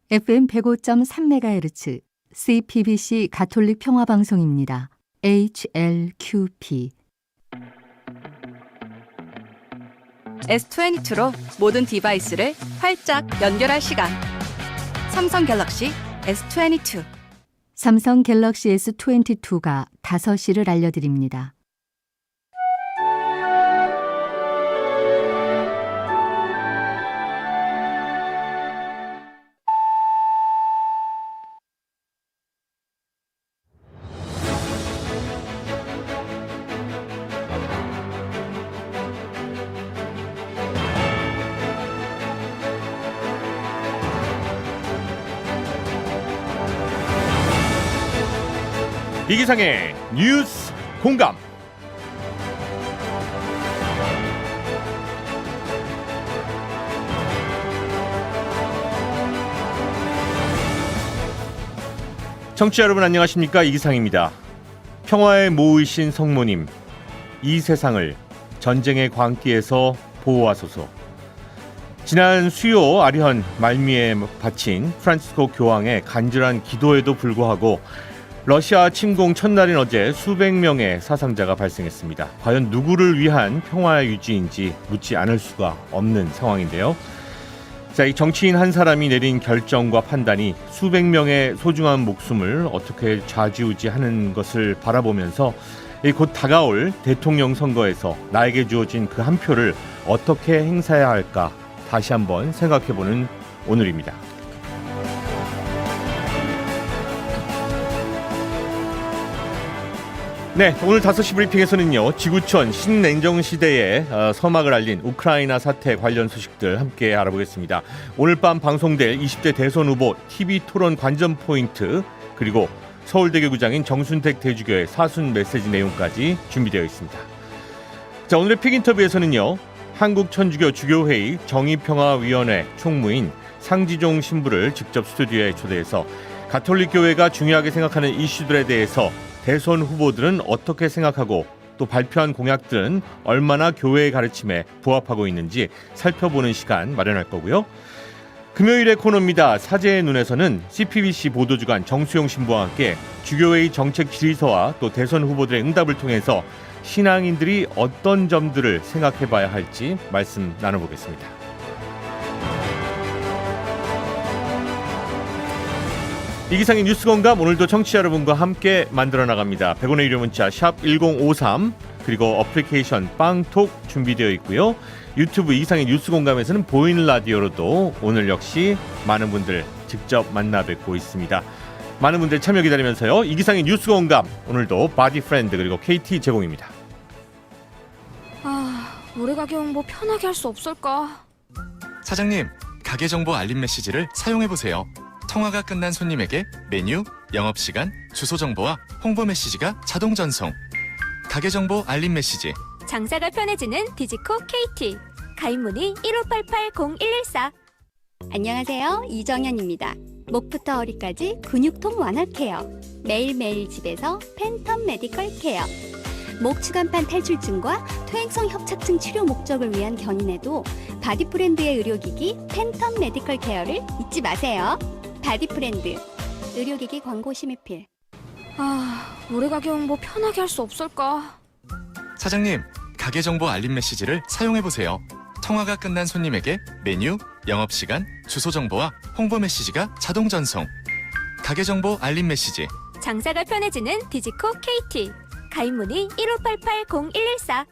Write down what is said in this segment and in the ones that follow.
FM 105.3MHz CPBC 가톨릭 평화방송입니다. HLQP S22로 모든 디바이스를 활짝 연결할 시간. 삼성 갤럭시 S22. 삼성 갤럭시 S22가 5시를 알려드립니다. 이기상의 뉴스 공감. 청취자 여러분 안녕하십니까? 이기상입니다. 평화의 모이신 성모님, 이 세상을 전쟁의 광기에서 보호하소서. 지난 수요 아리현 말미에 바친 프란치스코 교황의 간절한 기도에도 불구하고 러시아 침공 첫날인 어제 수백 명의 사상자가 발생했습니다. 과연 누구를 위한 평화 유지인지 묻지 않을 수가 없는 상황인데요. 자, 이 정치인 한 사람이 내린 결정과 판단이 수백 명의 소중한 목숨을 어떻게 좌지우지하는 것을 바라보면서 곧 다가올 대통령 선거에서 나에게 주어진 그 한 표를 어떻게 행사해야 할까 다시 한번 생각해보는 오늘입니다. 네, 오늘 5시 브리핑에서는요, 지구촌 신냉정 시대의 서막을 알린 우크라이나 사태 관련 소식들 함께 알아보겠습니다. 오늘 밤 방송될 20대 대선 후보 TV 토론 관전 포인트, 그리고 서울대교구장인 정순택 대주교의 사순 메시지 내용까지 준비되어 있습니다. 자, 오늘의 픽 인터뷰에서는요, 한국천주교 주교회의 정의평화위원회 총무인 상지종 신부를 직접 스튜디오에 초대해서 가톨릭 교회가 중요하게 생각하는 이슈들에 대해서 대선 후보들은 어떻게 생각하고 또 발표한 공약들은 얼마나 교회의 가르침에 부합하고 있는지 살펴보는 시간 마련할 거고요. 금요일의 코너입니다. 사제의 눈에서는 CPBC 보도주간 정수용 신부와 함께 주교회의 정책 질의서와 또 대선 후보들의 응답을 통해서 신앙인들이 어떤 점들을 생각해봐야 할지 말씀 나눠보겠습니다. 이기상의 뉴스 공감, 오늘도 청취자 여러분과 함께 만들어 나갑니다. 100원의 유료 문자 샵 1053, 그리고 어플리케이션 빵톡 준비되어 있고요. 유튜브 이기상의 뉴스 공감에서는 보이는 라디오로도 오늘 역시 많은 분들 직접 만나 뵙고 있습니다. 많은 분들 참여 기다리면서요. 이기상의 뉴스 공감, 오늘도 바디 프렌드 그리고 KT 제공입니다. 우리 가게 홍보 편하게 할 수 없을까? 사장님, 가게 정보 알림 메시지를 사용해보세요. 통화가 끝난 손님에게 메뉴, 영업시간, 주소 정보와 홍보 메시지가 자동 전송. 가게 정보 알림 메시지. 장사가 편해지는 디지코 KT. 가입 문의 1588-0114. 안녕하세요, 이정현입니다. 목부터 허리까지 근육통 완화 케어. 매일매일 집에서 팬텀 메디컬 케어. 목 추간판 탈출증과 퇴행성 협착증 치료 목적을 위한 견인에도 바디프렌드의 의료기기 팬텀 메디컬 케어를 잊지 마세요. 바디프렌드. 의료기기 광고 심의필. 우리 가게 홍보 편하게 할 수 없을까? 사장님, 가게 정보 알림 메시지를 사용해보세요. 통화가 끝난 손님에게 메뉴, 영업시간, 주소 정보와 홍보 메시지가 자동 전송. 가게 정보 알림 메시지. 장사가 편해지는 디지코 KT. 가입 문의 1588-0114.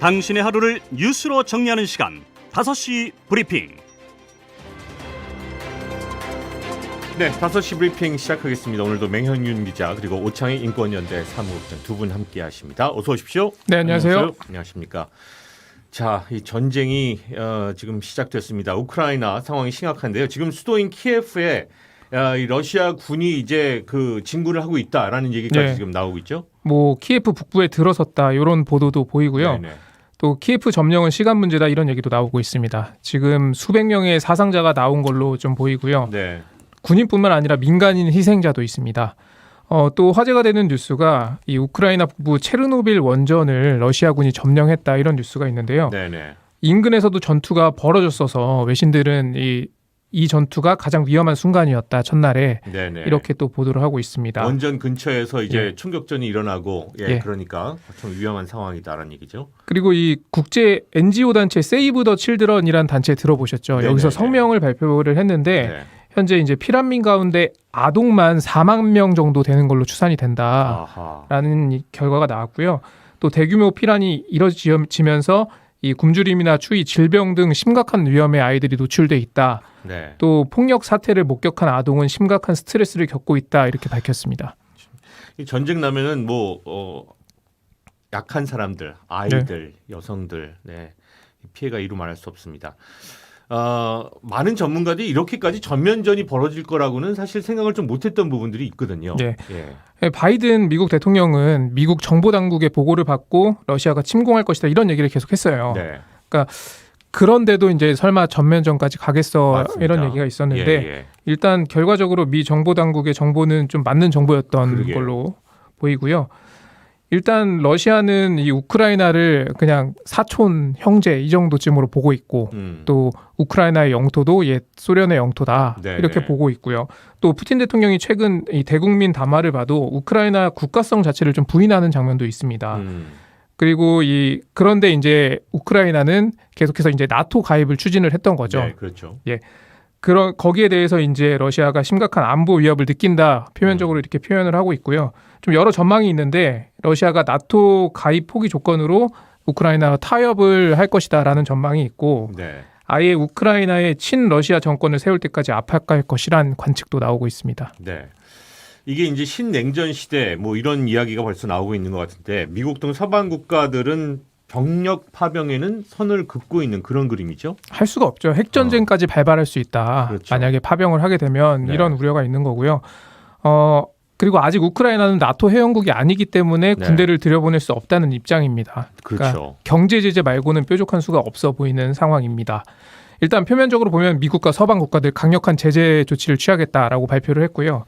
당신의 하루를 뉴스로 정리하는 시간 5시 브리핑. 네, 5시 브리핑 시작하겠습니다. 오늘도 맹현윤 기자 그리고 오창희 인권연대 사무국장 두 분 함께 하십니다. 어서 오십시오. 네, 안녕하세요. 안녕하십니까. 자, 이 전쟁이 지금 시작됐습니다. 우크라이나 상황이 심각한데요. 지금 수도인 키예프에 이 러시아 군이 이제 그 진군을 하고 있다라는 얘기까지 네. 지금 나오고 있죠. 뭐 키예프 북부에 들어섰다 이런 보도도 보이고요. 네네. 또 키예프 점령은 시간 문제다 이런 얘기도 나오고 있습니다. 지금 수백 명의 사상자가 나온 걸로 좀 보이고요. 네. 군인뿐만 아니라 민간인 희생자도 있습니다. 또 화제가 되는 뉴스가 이 우크라이나 북부 체르노빌 원전을 러시아군이 점령했다 이런 뉴스가 있는데요. 네네. 인근에서도 전투가 벌어졌어서 외신들은 이 전투가 가장 위험한 순간이었다 첫날에 네네. 이렇게 또 보도를 하고 있습니다. 원전 근처에서 이제 예. 총격전이 일어나고 예. 그러니까 좀 위험한 상황이다라는 얘기죠. 그리고 이 국제 NGO 단체 세이브 더 칠드런이라는 단체 들어보셨죠? 네네네. 여기서 성명을 발표를 했는데 네. 현재 이제 피난민 가운데 아동만 4만 명 정도 되는 걸로 추산이 된다라는 아하. 이 결과가 나왔고요. 또 대규모 피난이 이뤄지면서 이 굶주림이나 추위, 질병 등 심각한 위험에 아이들이 노출돼 있다. 네. 또 폭력 사태를 목격한 아동은 심각한 스트레스를 겪고 있다 이렇게 밝혔습니다. 이 전쟁 나면은 약한 사람들, 아이들, 여성들, 피해가 이루 말할 수 없습니다. 많은 전문가들이 이렇게까지 전면전이 벌어질 거라고는 사실 생각을 좀 못했던 부분들이 있거든요. 네. 예. 바이든 미국 대통령은 미국 정보 당국의 보고를 받고 러시아가 침공할 것이다 이런 얘기를 계속했어요. 네. 그런데도 이제 설마 전면전까지 가겠어 맞습니다. 이런 얘기가 있었는데 예. 일단 결과적으로 미 정보 당국의 정보는 좀 맞는 정보였던 그러게요. 걸로 보이고요. 일단 러시아는 이 우크라이나를 그냥 사촌 형제 이 정도쯤으로 보고 있고 또 우크라이나의 영토도 옛 소련의 영토다 네네. 이렇게 보고 있고요. 또 푸틴 대통령이 최근 이 대국민 담화를 봐도 우크라이나 국가성 자체를 좀 부인하는 장면도 있습니다. 그리고 그런데 이제 우크라이나는 계속해서 이제 나토 가입을 추진을 했던 거죠. 네, 그렇죠. 거기에 대해서 이제 러시아가 심각한 안보 위협을 느낀다 표면적으로 이렇게 표현을 하고 있고요. 좀 여러 전망이 있는데 러시아가 나토 가입 포기 조건으로 우크라이나와 타협을 할 것이다라는 전망이 있고 네. 아예 우크라이나의 친러시아 정권을 세울 때까지 압박할 것이란 관측도 나오고 있습니다. 네. 이게 이제 신냉전 시대 이런 이야기가 벌써 나오고 있는 것 같은데 미국 등 서방 국가들은 병력 파병에는 선을 긋고 있는 그런 그림이죠. 할 수가 없죠. 핵전쟁까지 발발할 수 있다. 그렇죠. 만약에 파병을 하게 되면 네. 이런 우려가 있는 거고요. 그리고 아직 우크라이나는 나토 회원국이 아니기 때문에 네. 군대를 들여보낼 수 없다는 입장입니다. 그렇죠. 그러니까 경제 제재 말고는 뾰족한 수가 없어 보이는 상황입니다. 일단 표면적으로 보면 미국과 서방 국가들 강력한 제재 조치를 취하겠다라고 발표를 했고요.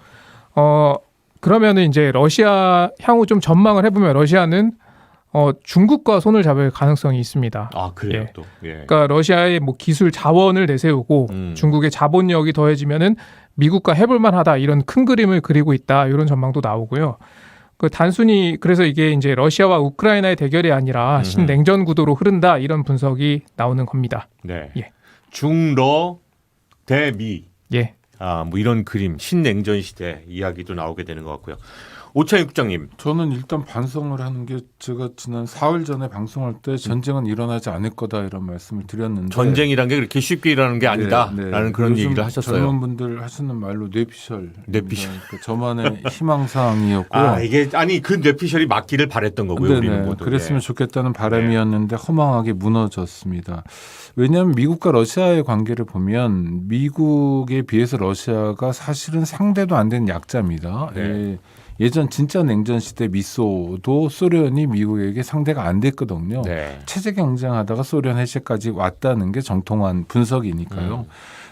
그러면은 이제 러시아 향후 좀 전망을 해보면 러시아는 중국과 손을 잡을 가능성이 있습니다. 아, 그래요 예. 또. 예. 그러니까 러시아의 기술 자원을 내세우고 중국의 자본력이 더해지면은 미국과 해볼 만하다 이런 큰 그림을 그리고 있다 이런 전망도 나오고요. 단순히 그래서 이게 이제 러시아와 우크라이나의 대결이 아니라 신냉전 구도로 흐른다 이런 분석이 나오는 겁니다. 네. 예. 중러 대미. 예. 이런 그림, 신냉전 시대 이야기도 나오게 되는 것 같고요. 오차익 국장님. 저는 일단 반성을 하는 게 제가 지난 4월 전에 방송할 때 전쟁은 일어나지 않을 거다 이런 말씀을 드렸는데 전쟁이란 게 그렇게 쉽게 일어나는 게 아니다라는 그런 얘기를 하셨어요. 젊은 분들 하시는 말로 뇌피셜. 뇌피셜. 그러니까 저만의 희망사항이었고요. 이게 그 뇌피셜이 맞기를 바랬던 거고요. 네네, 우리는 모두. 그랬으면 좋겠다는 바람이었는데 허망하게 무너졌습니다. 왜냐하면 미국과 러시아의 관계를 보면 미국에 비해서 러시아가 사실은 상대도 안 되는 약자입니다. 네. 예전 진짜 냉전 시대 미소도 소련이 미국에게 상대가 안 됐거든요. 네. 체제 경쟁하다가 소련 해체까지 왔다는 게 정통한 분석이니까요.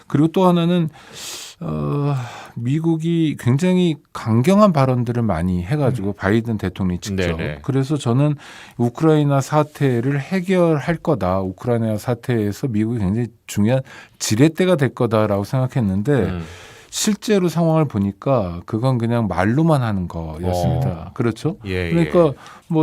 그리고 또 하나는 미국이 굉장히 강경한 발언들을 많이 해가지고 바이든 대통령이 직접. 네네. 그래서 저는 우크라이나 사태를 해결할 거다. 우크라이나 사태에서 미국이 굉장히 중요한 지렛대가 될 거다라고 생각했는데 실제로 상황을 보니까 그건 그냥 말로만 하는 거였습니다. 그렇죠? 예, 그러니까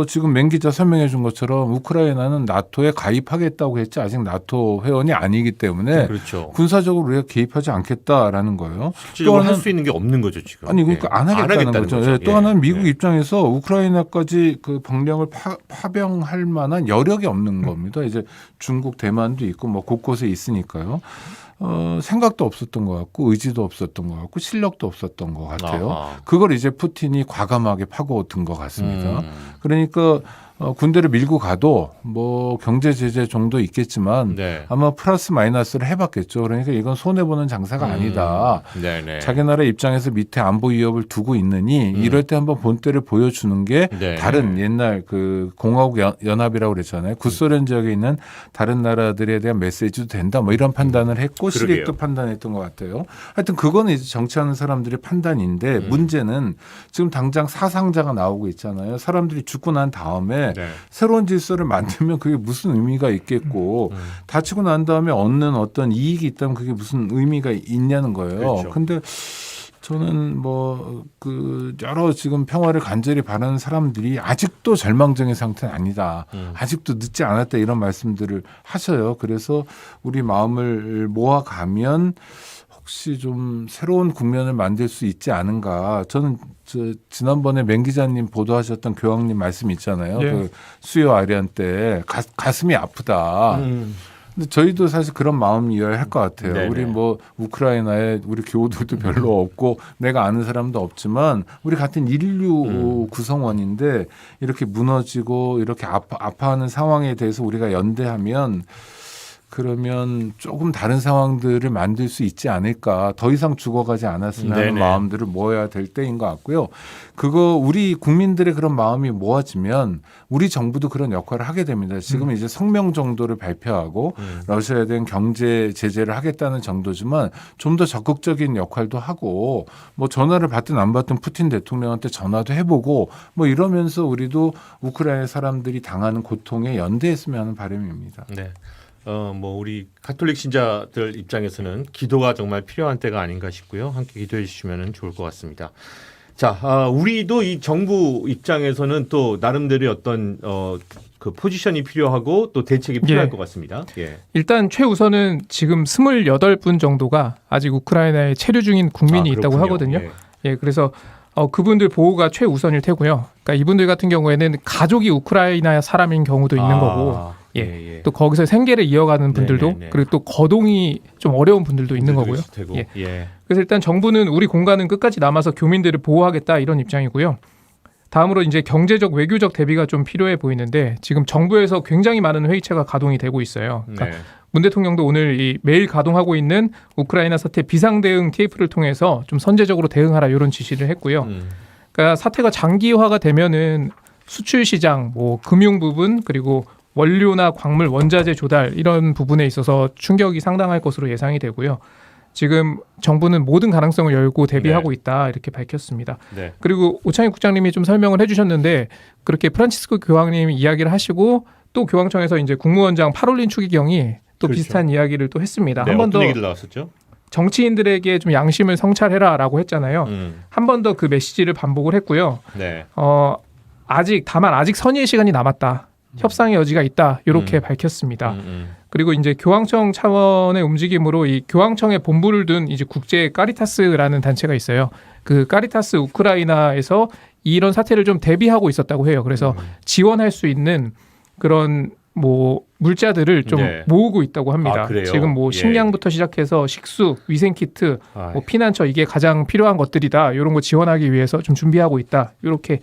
지금 맹 기자 설명해 준 것처럼 우크라이나는 나토에 가입하겠다고 했지 아직 나토 회원이 아니기 때문에 그렇죠. 군사적으로 우리가 개입하지 않겠다라는 거예요. 실질적으로 할 수 있는 게 없는 거죠 지금. 아니 그러니까 안 하겠다는 거죠. 예, 또 하나는 미국 입장에서 우크라이나까지 그 병력을 파병할 만한 여력이 없는 겁니다. 이제 중국, 대만도 있고 곳곳에 있으니까요. 생각도 없었던 것 같고 의지도 없었던 것 같고 실력도 없었던 것 같아요. 그걸 이제 푸틴이 과감하게 파고든 것 같습니다. 그러니까 군대를 밀고 가도 뭐 경제 제재 정도 있겠지만 네. 아마 플러스 마이너스를 해봤겠죠. 그러니까 이건 손해 보는 장사가 아니다. 네네. 자기 나라 입장에서 밑에 안보 위협을 두고 있느니 이럴 때 한번 본때를 보여주는 게 네. 다른 옛날 그 공화국 연합이라고 그랬잖아요. 구소련 지역에 있는 다른 나라들에 대한 메시지도 된다. 뭐 이런 판단을 했고 그러게요. 시기도 판단했던 것 같아요. 하여튼 그거는 이제 정치하는 사람들의 판단인데 문제는 지금 당장 사상자가 나오고 있잖아요. 사람들이 죽고 난 다음에 네. 새로운 질서를 만들면 그게 무슨 의미가 있겠고 다치고 난 다음에 얻는 어떤 이익이 있다면 그게 무슨 의미가 있냐는 거예요. 그렇죠. 근데 저는 뭐 그 여러 지금 평화를 간절히 바라는 사람들이 아직도 절망적인 상태는 아니다. 아직도 늦지 않았다 이런 말씀들을 하셔요. 그래서 우리 마음을 모아가면 혹시 좀 새로운 국면을 만들 수 있지 않은가. 저는 지난번에 맹 기자님 보도하셨던 교황님 말씀 있잖아요. 예. 그 수요 아리안 때 가슴이 아프다. 근데 저희도 사실 그런 마음이어야 할 것 같아요. 네네. 우리 뭐 우크라이나에 우리 교우들도 별로 없고 내가 아는 사람도 없지만 우리 같은 인류 구성원인데 이렇게 무너지고 이렇게 아파하는 상황에 대해서 우리가 연대하면 그러면 조금 다른 상황들을 만들 수 있지 않을까. 더 이상 죽어가지 않았으면 하는 네네. 마음들을 모아야 될 때인 것 같고요. 그거 우리 국민들의 그런 마음이 모아지면 우리 정부도 그런 역할을 하게 됩니다. 지금은 이제 성명 정도를 발표하고 러시아에 대한 경제 제재를 하겠다는 정도지만 좀 더 적극적인 역할도 하고 뭐 전화를 받든 안 받든 푸틴 대통령한테 전화도 해보고 뭐 이러면서 우리도 우크라이나 사람들이 당하는 고통에 연대했으면 하는 바람입니다. 네. 뭐 우리 가톨릭 신자들 입장에서는 기도가 정말 필요한 때가 아닌가 싶고요. 함께 기도해 주시면 좋을 것 같습니다. 자, 우리도 이 정부 입장에서는 또 나름대로의 어떤 그 포지션이 필요하고 또 대책이 필요할 예. 것 같습니다. 예. 일단 최우선은 지금 28분 정도가 아직 우크라이나에 체류 중인 국민이 있다고 그렇군요. 하거든요. 예. 예, 그래서 그분들 보호가 최우선일 테고요. 그러니까 이분들 같은 경우에는 가족이 우크라이나 사람인 경우도 있는 거고, 예. 또 거기서 생계를 이어가는 분들도 네네네. 그리고 또 거동이 좀 어려운 분들도 있는 거고요. 있을 테고. 예. 예. 그래서 일단 정부는 우리 공간은 끝까지 남아서 교민들을 보호하겠다 이런 입장이고요. 다음으로 이제 경제적 외교적 대비가 좀 필요해 보이는데 지금 정부에서 굉장히 많은 회의체가 가동이 되고 있어요. 그러니까 네. 문 대통령도 오늘 이 매일 가동하고 있는 우크라이나 사태 비상 대응 TF를 통해서 좀 선제적으로 대응하라 이런 지시를 했고요. 그러니까 사태가 장기화가 되면은 수출 시장, 뭐 금융 부분 그리고 원료나 광물, 원자재 조달 이런 부분에 있어서 충격이 상당할 것으로 예상이 되고요. 지금 정부는 모든 가능성을 열고 대비하고 있다 이렇게 밝혔습니다. 네. 그리고 오창익 국장님이 좀 설명을 해주셨는데 그렇게 프란치스코 교황님이 이야기를 하시고 또 교황청에서 이제 국무원장 파롤린 추기경이 또 그렇죠. 비슷한 이야기를 또 했습니다. 네, 한 번 어떤 더 얘기들 나왔었죠? 정치인들에게 좀 양심을 성찰해라라고 했잖아요. 한 번 더 그 메시지를 반복을 했고요. 네. 다만 아직 선의의 시간이 남았다. 협상의 여지가 있다. 이렇게 밝혔습니다. 그리고 이제 교황청 차원의 움직임으로 이 교황청에 본부를 둔 이제 국제 까리타스라는 단체가 있어요. 그 까리타스 우크라이나에서 이런 사태를 좀 대비하고 있었다고 해요. 그래서 지원할 수 있는 그런 뭐 물자들을 좀 네. 모으고 있다고 합니다. 그래요? 지금 뭐 예. 식량부터 시작해서 식수, 위생키트, 뭐 피난처 이게 가장 필요한 것들이다. 이런 거 지원하기 위해서 좀 준비하고 있다. 이렇게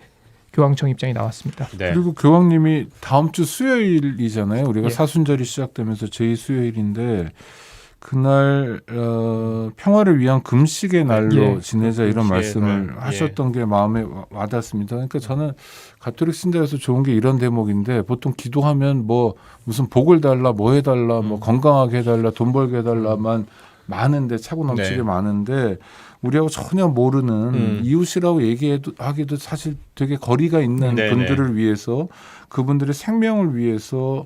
교황청 입장이 나왔습니다. 네. 그리고 교황님이 다음 주 수요일이잖아요. 우리가 예. 사순절이 시작되면서 제2수요일인데 그날 평화를 위한 금식의 날로 예. 지내자 이런 금식의 말씀을 날. 하셨던 게 마음에 와닿습니다. 그러니까 저는 가톨릭 신자에서 좋은 게 이런 대목인데 보통 기도하면 뭐 무슨 복을 달라 뭐 해달라 뭐 건강하게 해달라 돈 벌게 해달라만 많은데 차고 넘치게 네. 많은데 우리하고 전혀 모르는 이웃이라고 얘기하기도 사실 되게 거리가 있는 네네. 분들을 위해서 그분들의 생명을 위해서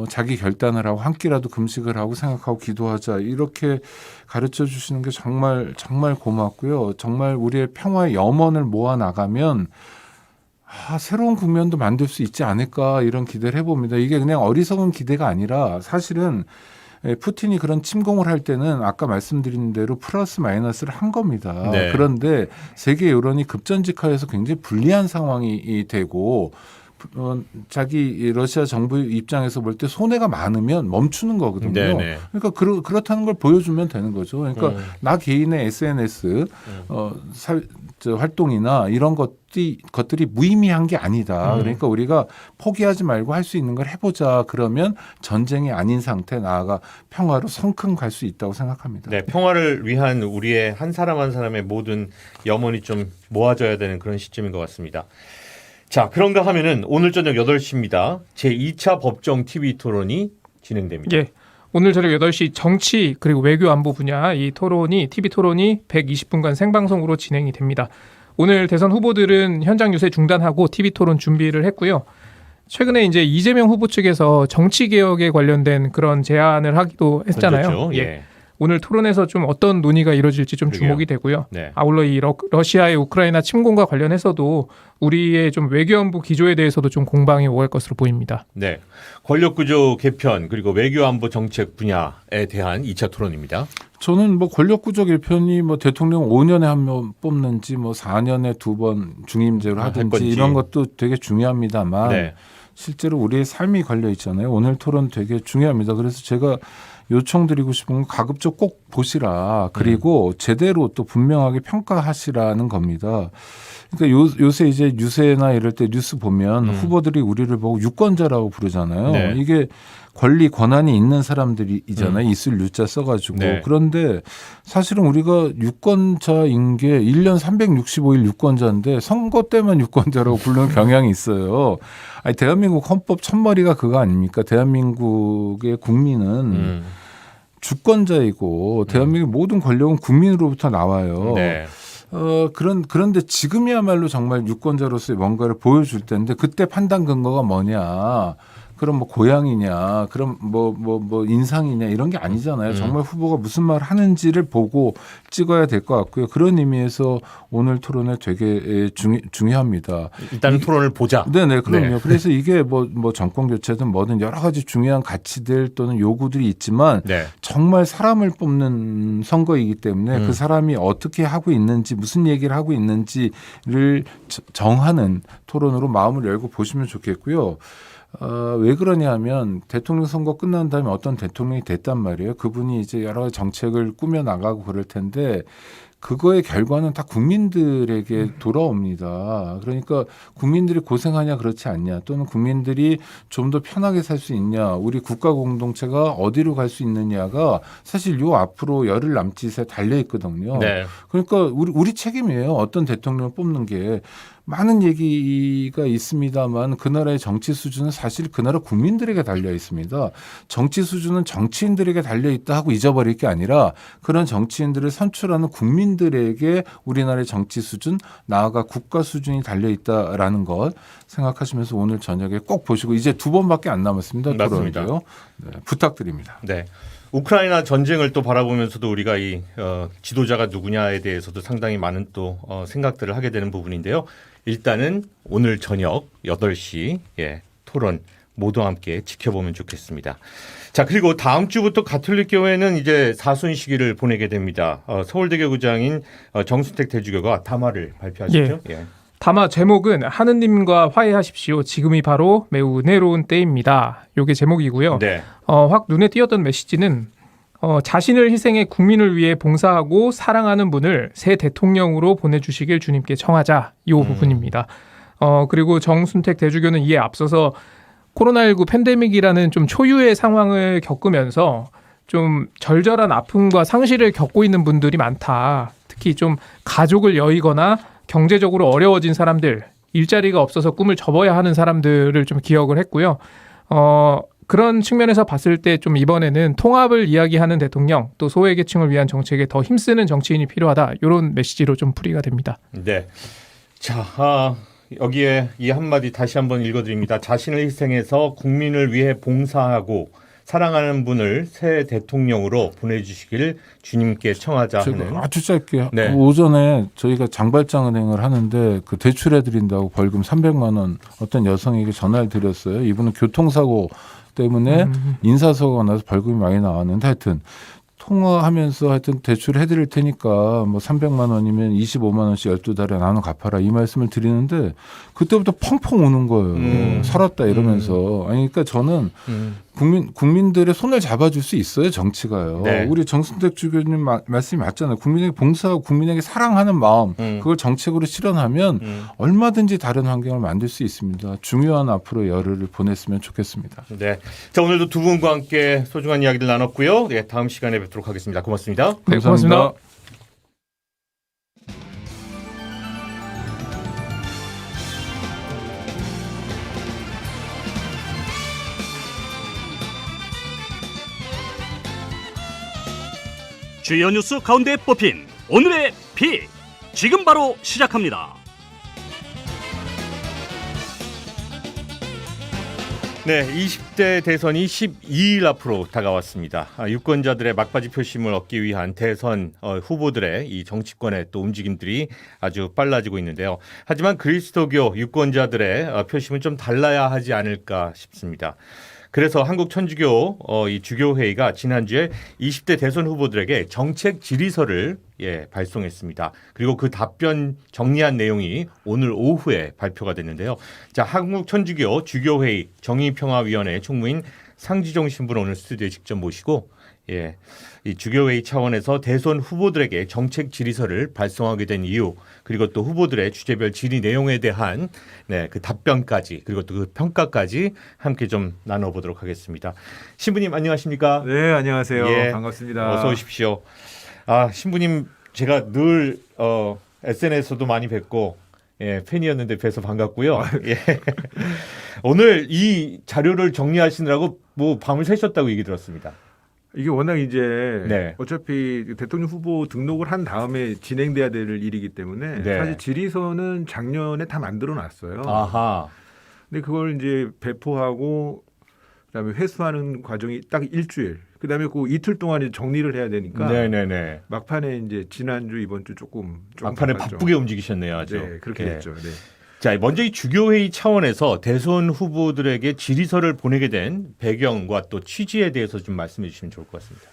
자기 결단을 하고 한 끼라도 금식을 하고 생각하고 기도하자 이렇게 가르쳐 주시는 게 정말 정말 고맙고요. 정말 우리의 평화의 염원을 모아 나가면 새로운 국면도 만들 수 있지 않을까 이런 기대를 해봅니다. 이게 그냥 어리석은 기대가 아니라 사실은 푸틴이 그런 침공을 할 때는 아까 말씀드린 대로 플러스 마이너스를 한 겁니다. 네. 그런데 세계 여론이 급전직하여서 굉장히 불리한 상황이 되고 자기 러시아 정부 입장에서 볼 때 손해가 많으면 멈추는 거거든요. 네네. 그러니까 그렇다는 걸 보여주면 되는 거죠. 그러니까 나 개인의 SNS 활동이나 이런 것들이 무의미한 게 아니다. 그러니까 우리가 포기하지 말고 할 수 있는 걸 해보자. 그러면 전쟁이 아닌 상태 나아가 평화로 성큼 갈 수 있다고 생각합니다. 네, 평화를 위한 우리의 한 사람 한 사람의 모든 염원이 좀 모아져야 되는 그런 시점인 것 같습니다. 자, 그런가 하면은 오늘 저녁 8시입니다. 제2차 법정 TV 토론이 진행됩니다. 예. 오늘 저녁 8시 정치 그리고 외교 안보 분야 이 토론이 TV 토론이 120분간 생방송으로 진행이 됩니다. 오늘 대선 후보들은 현장 유세 중단하고 TV 토론 준비를 했고요. 최근에 이제 이재명 후보 측에서 정치 개혁에 관련된 그런 제안을 하기도 했잖아요. 그렇죠. 예. 오늘 토론에서 좀 어떤 논의가 이루어질지 좀 그러게요. 주목이 되고요. 네. 아울러 이 러시아의 우크라이나 침공과 관련해서도 우리의 좀 외교안보 기조에 대해서도 좀 공방이 오갈 것으로 보입니다. 네. 권력구조 개편 그리고 외교안보 정책 분야에 대한 2차 토론입니다. 저는 뭐 권력구조 개편이 뭐 대통령 5년에 한 번 뽑는지 뭐 4년에 2번 중임제로 하든지 건지. 이런 것도 되게 중요합니다만 네. 실제로 우리의 삶이 걸려 있잖아요. 오늘 토론 되게 중요합니다. 그래서 제가 요청드리고 싶은 건 가급적 꼭 보시라. 그리고 제대로 또 분명하게 평가하시라는 겁니다. 그러니까 요새 이제 유세나 이럴 때 뉴스 보면 후보들이 우리를 보고 유권자라고 부르잖아요. 네. 이게 권리 권한이 있는 사람들이잖아요. 이슬 유자 써가지고. 네. 그런데 사실은 우리가 유권자인 게 1년 365일 유권자인데 선거 때만 유권자라고 부르는 경향이 있어요. 아니, 대한민국 헌법 첫머리가 그거 아닙니까? 대한민국의 국민은 주권자이고 대한민국 모든 권력은 국민으로부터 나와요. 네. 그런데 지금이야말로 정말 유권자로서의 뭔가를 보여줄 때인데 그때 판단 근거가 뭐냐. 그럼 뭐 고향이냐, 그럼 뭐 인상이냐 이런 게 아니잖아요. 정말 후보가 무슨 말 하는지를 보고 찍어야 될 것 같고요. 그런 의미에서 오늘 토론에 되게 중요합니다. 일단은 토론을 보자. 네네, 그럼요. 네. 그래서 이게 뭐 정권 교체든 뭐든 여러 가지 중요한 가치들 또는 요구들이 있지만 네. 정말 사람을 뽑는 선거이기 때문에 그 사람이 어떻게 하고 있는지 무슨 얘기를 하고 있는지를 정하는 토론으로 마음을 열고 보시면 좋겠고요. 왜 그러냐 하면 대통령 선거 끝난 다음에 어떤 대통령이 됐단 말이에요. 그분이 이제 여러 가지 정책을 꾸며 나가고 그럴 텐데 그거의 결과는 다 국민들에게 돌아옵니다. 그러니까 국민들이 고생하냐 그렇지 않냐 또는 국민들이 좀 더 편하게 살 수 있냐 우리 국가 공동체가 어디로 갈 수 있느냐가 사실 요 앞으로 열흘 남짓에 달려 있거든요. 네. 그러니까 우리 책임이에요. 어떤 대통령을 뽑는 게. 많은 얘기가 있습니다만 그 나라의 정치 수준은 사실 그 나라 국민들에게 달려 있습니다. 정치 수준은 정치인들에게 달려 있다 하고 잊어버릴 게 아니라 그런 정치인들을 선출하는 국민들에게 우리나라의 정치 수준 나아가 국가 수준이 달려 있다라는 것 생각하시면서 오늘 저녁에 꼭 보시고 이제 2번밖에 안 남았습니다. 맞습니다. 네, 부탁드립니다. 네. 우크라이나 전쟁을 또 바라보면서도 우리가 이 지도자가 누구냐에 대해서도 상당히 많은 또 생각들을 하게 되는 부분인데요. 일단은 오늘 저녁 8시 토론 모두 함께 지켜보면 좋겠습니다. 자, 그리고 다음 주부터 가톨릭 교회는 이제 사순 시기를 보내게 됩니다. 서울대교 구장인 정순택 대주교가 담화를 발표하셨죠? 예. 담화 제목은 하느님과 화해하십시오. 지금이 바로 매우 은혜로운 때입니다. 이게 제목이고요. 네. 확 눈에 띄었던 메시지는 자신을 희생해 국민을 위해 봉사하고 사랑하는 분을 새 대통령으로 보내주시길 주님께 청하자. 이 부분입니다. 그리고 정순택 대주교는 이에 앞서서 코로나19 팬데믹이라는 좀 초유의 상황을 겪으면서 좀 절절한 아픔과 상실을 겪고 있는 분들이 많다. 특히 좀 가족을 여의거나 경제적으로 어려워진 사람들, 일자리가 없어서 꿈을 접어야 하는 사람들을 좀 기억을 했고요. 그런 측면에서 봤을 때 좀 이번에는 통합을 이야기하는 대통령 또 소외계층을 위한 정책에 더 힘쓰는 정치인이 필요하다. 이런 메시지로 좀 풀이가 됩니다. 네. 자, 여기에 이 한마디 다시 한번 읽어드립니다. 자신을 희생해서 국민을 위해 봉사하고 사랑하는 분을 새 대통령으로 보내주시길 주님께 청하자 하는. 아주 짧게 네. 오전에 저희가 장발장은행을 하는데 그 대출해드린다고 벌금 300만 원 어떤 여성에게 전화를 드렸어요. 이분은 교통사고 때문에 인사사고가 나서 벌금이 많이 나왔는데 하여튼 통화하면서 하여튼 대출을 해드릴 테니까 뭐 300만 원이면 25만 원씩 12달에 나눠 갚아라 이 말씀을 드리는데 그때부터 펑펑 오는 거예요. 살았다 이러면서. 아니 그러니까 저는 국민들의 손을 잡아줄 수 있어요 정치가요. 네. 우리 정순택 주교님 말씀이 맞잖아요. 국민에게 봉사하고 국민에게 사랑하는 마음 그걸 정책으로 실현하면 얼마든지 다른 환경을 만들 수 있습니다. 중요한 앞으로 열흘을 보냈으면 좋겠습니다. 네. 자, 오늘도 두 분과 함께 소중한 이야기를 나눴고요. 네, 다음 시간에 뵙도록 하겠습니다. 고맙습니다. 네, 고맙습니다. 주요 뉴스 가운데 뽑힌 오늘의 픽 지금 바로 시작합니다. 네, 20대 대선이 12일 앞으로 다가왔습니다. 유권자들의 막바지 표심을 얻기 위한 대선 후보들의 이 정치권의 또 움직임들이 아주 빨라지고 있는데요. 하지만 그리스도교 유권자들의 표심은 좀 달라야 하지 않을까 싶습니다. 그래서 한국천주교 이 주교회의가 지난주에 20대 대선 후보들에게 정책 질의서를 발송했습니다. 그리고 그 답변 정리한 내용이 오늘 오후에 발표가 됐는데요. 자, 한국천주교 주교회의 정의평화위원회 총무인 상지종 신부는 오늘 스튜디오에 직접 모시고 이 주교회의 차원에서 대선 후보들에게 정책 질의서를 발송하게 된 이유 그리고 또 후보들의 주제별 질의 내용에 대한 그 답변까지 그리고 또 그 평가까지 함께 좀 나눠보도록 하겠습니다. 신부님 안녕하십니까? 네, 안녕하세요. 반갑습니다. 어서 오십시오. 신부님 제가 늘 SNS에서도 많이 뵙고 팬이었는데 뵈서 반갑고요. 오늘 이 자료를 정리하시느라고 뭐 밤을 새셨다고 얘기 들었습니다. 이게 워낙 이제 어차피 대통령 후보 등록을 한 다음에 진행돼야 될 일이기 때문에 사실 질의서는 작년에 다 만들어 놨어요. 아하. 근데 그걸 이제 배포하고 그다음에 회수하는 과정이 딱 일주일. 그다음에 그 이틀 동안 이제 정리를 해야 되니까 막판에 이제 지난주 이번 주 조금 막판에 바빴죠. 바쁘게 움직이셨네요. 아주. 네, 그렇게 됐죠. 네. 자, 먼저 이 주교회의 차원에서 대선 후보들에게 질의서를 보내게 된 배경과 또 취지에 대해서 좀 말씀해 주시면 좋을 것 같습니다.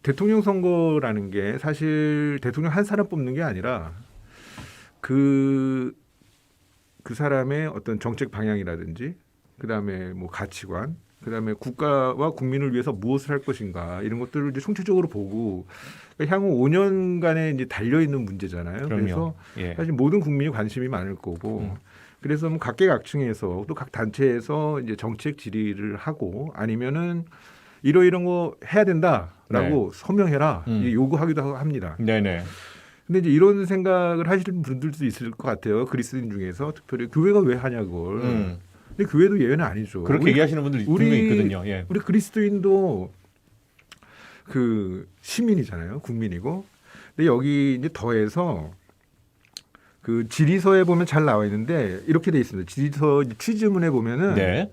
대통령 선거라는 게 사실 대통령 한 사람 뽑는 게 아니라 그 사람의 어떤 정책 방향이라든지 그다음에 뭐 가치관 그다음에 국가와 국민을 위해서 무엇을 할 것인가 이런 것들을 이제 총체적으로 보고 그러니까 향후 5년간에 이제 달려 있는 문제잖아요. 그럼요. 그래서 사실 모든 국민이 관심이 많을 거고 그래서 뭐 각계각층에서 또 각 단체에서 이제 정책 질의를 하고 아니면은 이런 거 해야 된다라고 서명해라 요구하기도 합니다. 네네. 근데 이제 이런 생각을 하시는 분들도 있을 것 같아요. 그리스도인 중에서 특별히 교회가 왜 하냐고. 근데 교회도 예외는 아니죠. 그렇게 얘기하시는 분들 분명히 있거든요. 우리 그리스도인도 그 시민이잖아요. 국민이고. 근데 여기 이제 더해서 그 질의서에 보면 잘 나와 있는데 이렇게 돼 있습니다. 질의서 취지문에 보면은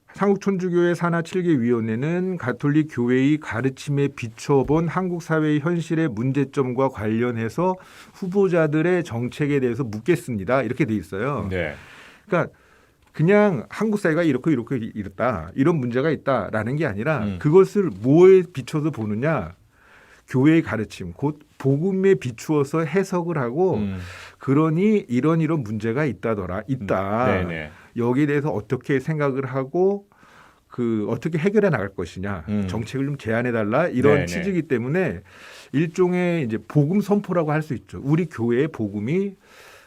한국천주교회 산하 7개 위원회는 가톨릭 교회의 가르침에 비춰본 한국 사회의 현실의 문제점과 관련해서 후보자들의 정책에 대해서 묻겠습니다. 이렇게 돼 있어요. 그러니까 그냥 한국 사회가 이렇다 이런 문제가 있다라는 게 아니라 그것을 뭐에 비춰서 보느냐 교회의 가르침 곧 복음에 비추어서 해석을 하고 그러니 이런 문제가 있다. 여기에 대해서 어떻게 생각을 하고 그 어떻게 해결해 나갈 것이냐 정책을 좀 제안해 달라 이런 취지이기 때문에 일종의 이제 복음 선포라고 할 수 있죠. 우리 교회의 복음이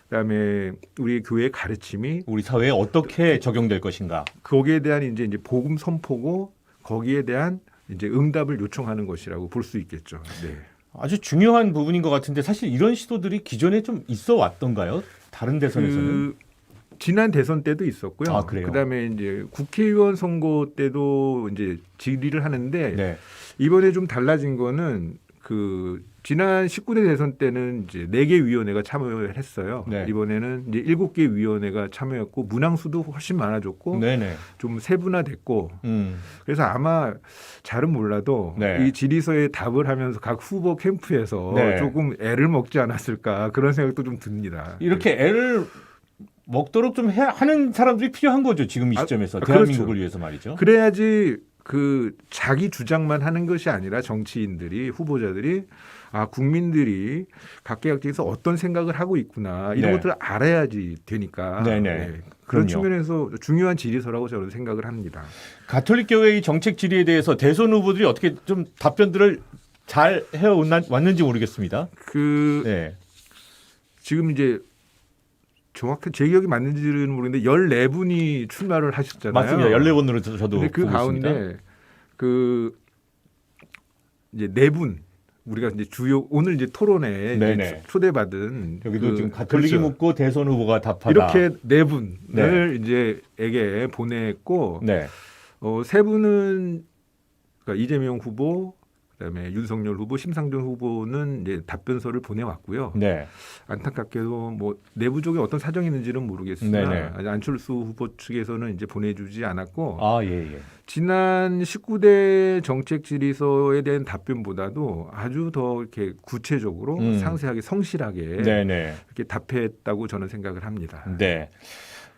그다음에 우리 교회의 가르침이 우리 사회에 어떻게 적용될 것인가 거기에 대한 이제 복음 선포고 거기에 대한 이제 응답을 요청하는 것이라고 볼 수 있겠죠. 네. 아주 중요한 부분인 것 같은데 사실 이런 시도들이 기존에 좀 있어 왔던가요? 다른 대선에서는? 지난 대선 때도 있었고요. 아, 그래요? 그다음에 이제 국회의원 선거 때도 이제 질의를 하는데 이번에 좀 달라진 거는 그 지난 19대 대선 때는 이제 4개 위원회가 참여를 했어요. 이번에는 이제 7개 위원회가 참여했고 문항수도 훨씬 많아졌고 좀 세분화됐고 그래서 아마 잘은 몰라도 이 질의서에 답을 하면서 각 후보 캠프에서 조금 애를 먹지 않았을까 그런 생각도 좀 듭니다. 이렇게 애를 먹도록 좀 하는 사람들이 필요한 거죠. 지금 이 시점에서 대한민국을 위해서 말이죠. 그래야지 그 자기 주장만 하는 것이 아니라 정치인들이 후보자들이 국민들이 각계각층에서 어떤 생각을 하고 있구나 이런 네. 것들을 알아야지 되니까 네네. 그런 그럼요. 측면에서 중요한 질의서라고 저는 생각을 합니다. 가톨릭 교회의 정책 질의에 대해서 대선 후보들이 어떻게 좀 답변들을 잘 해왔는지 모르겠습니다. 네. 지금 이제 정확히 제 기억이 맞는지는 모르겠는데 14분이 출마를 하셨잖아요. 맞습니다. 14번으로 저도 근데 그 보고 가운데 있습니다. 그 이제 4분 우리가 이제 주요 오늘 이제 토론에 네네. 이제 초대받은 여기도 지금 가톨릭이 그렇죠. 묻고 대선 후보가 답하다. 이렇게 4분을 네. 이제 에게 보냈고 네. 3분은 그러니까 이재명 후보 그다음에 윤석열 후보, 심상정 후보는 이제 답변서를 보내왔고요. 네. 안타깝게도 뭐 내부적인 어떤 사정이 있는지는 모르겠으나 네네. 안철수 후보 측에서는 이제 보내주지 않았고 예. 지난 19대 정책 질의서에 대한 답변보다도 아주 더 이렇게 구체적으로 상세하게 성실하게 네네. 이렇게 답했다고 저는 생각을 합니다. 네.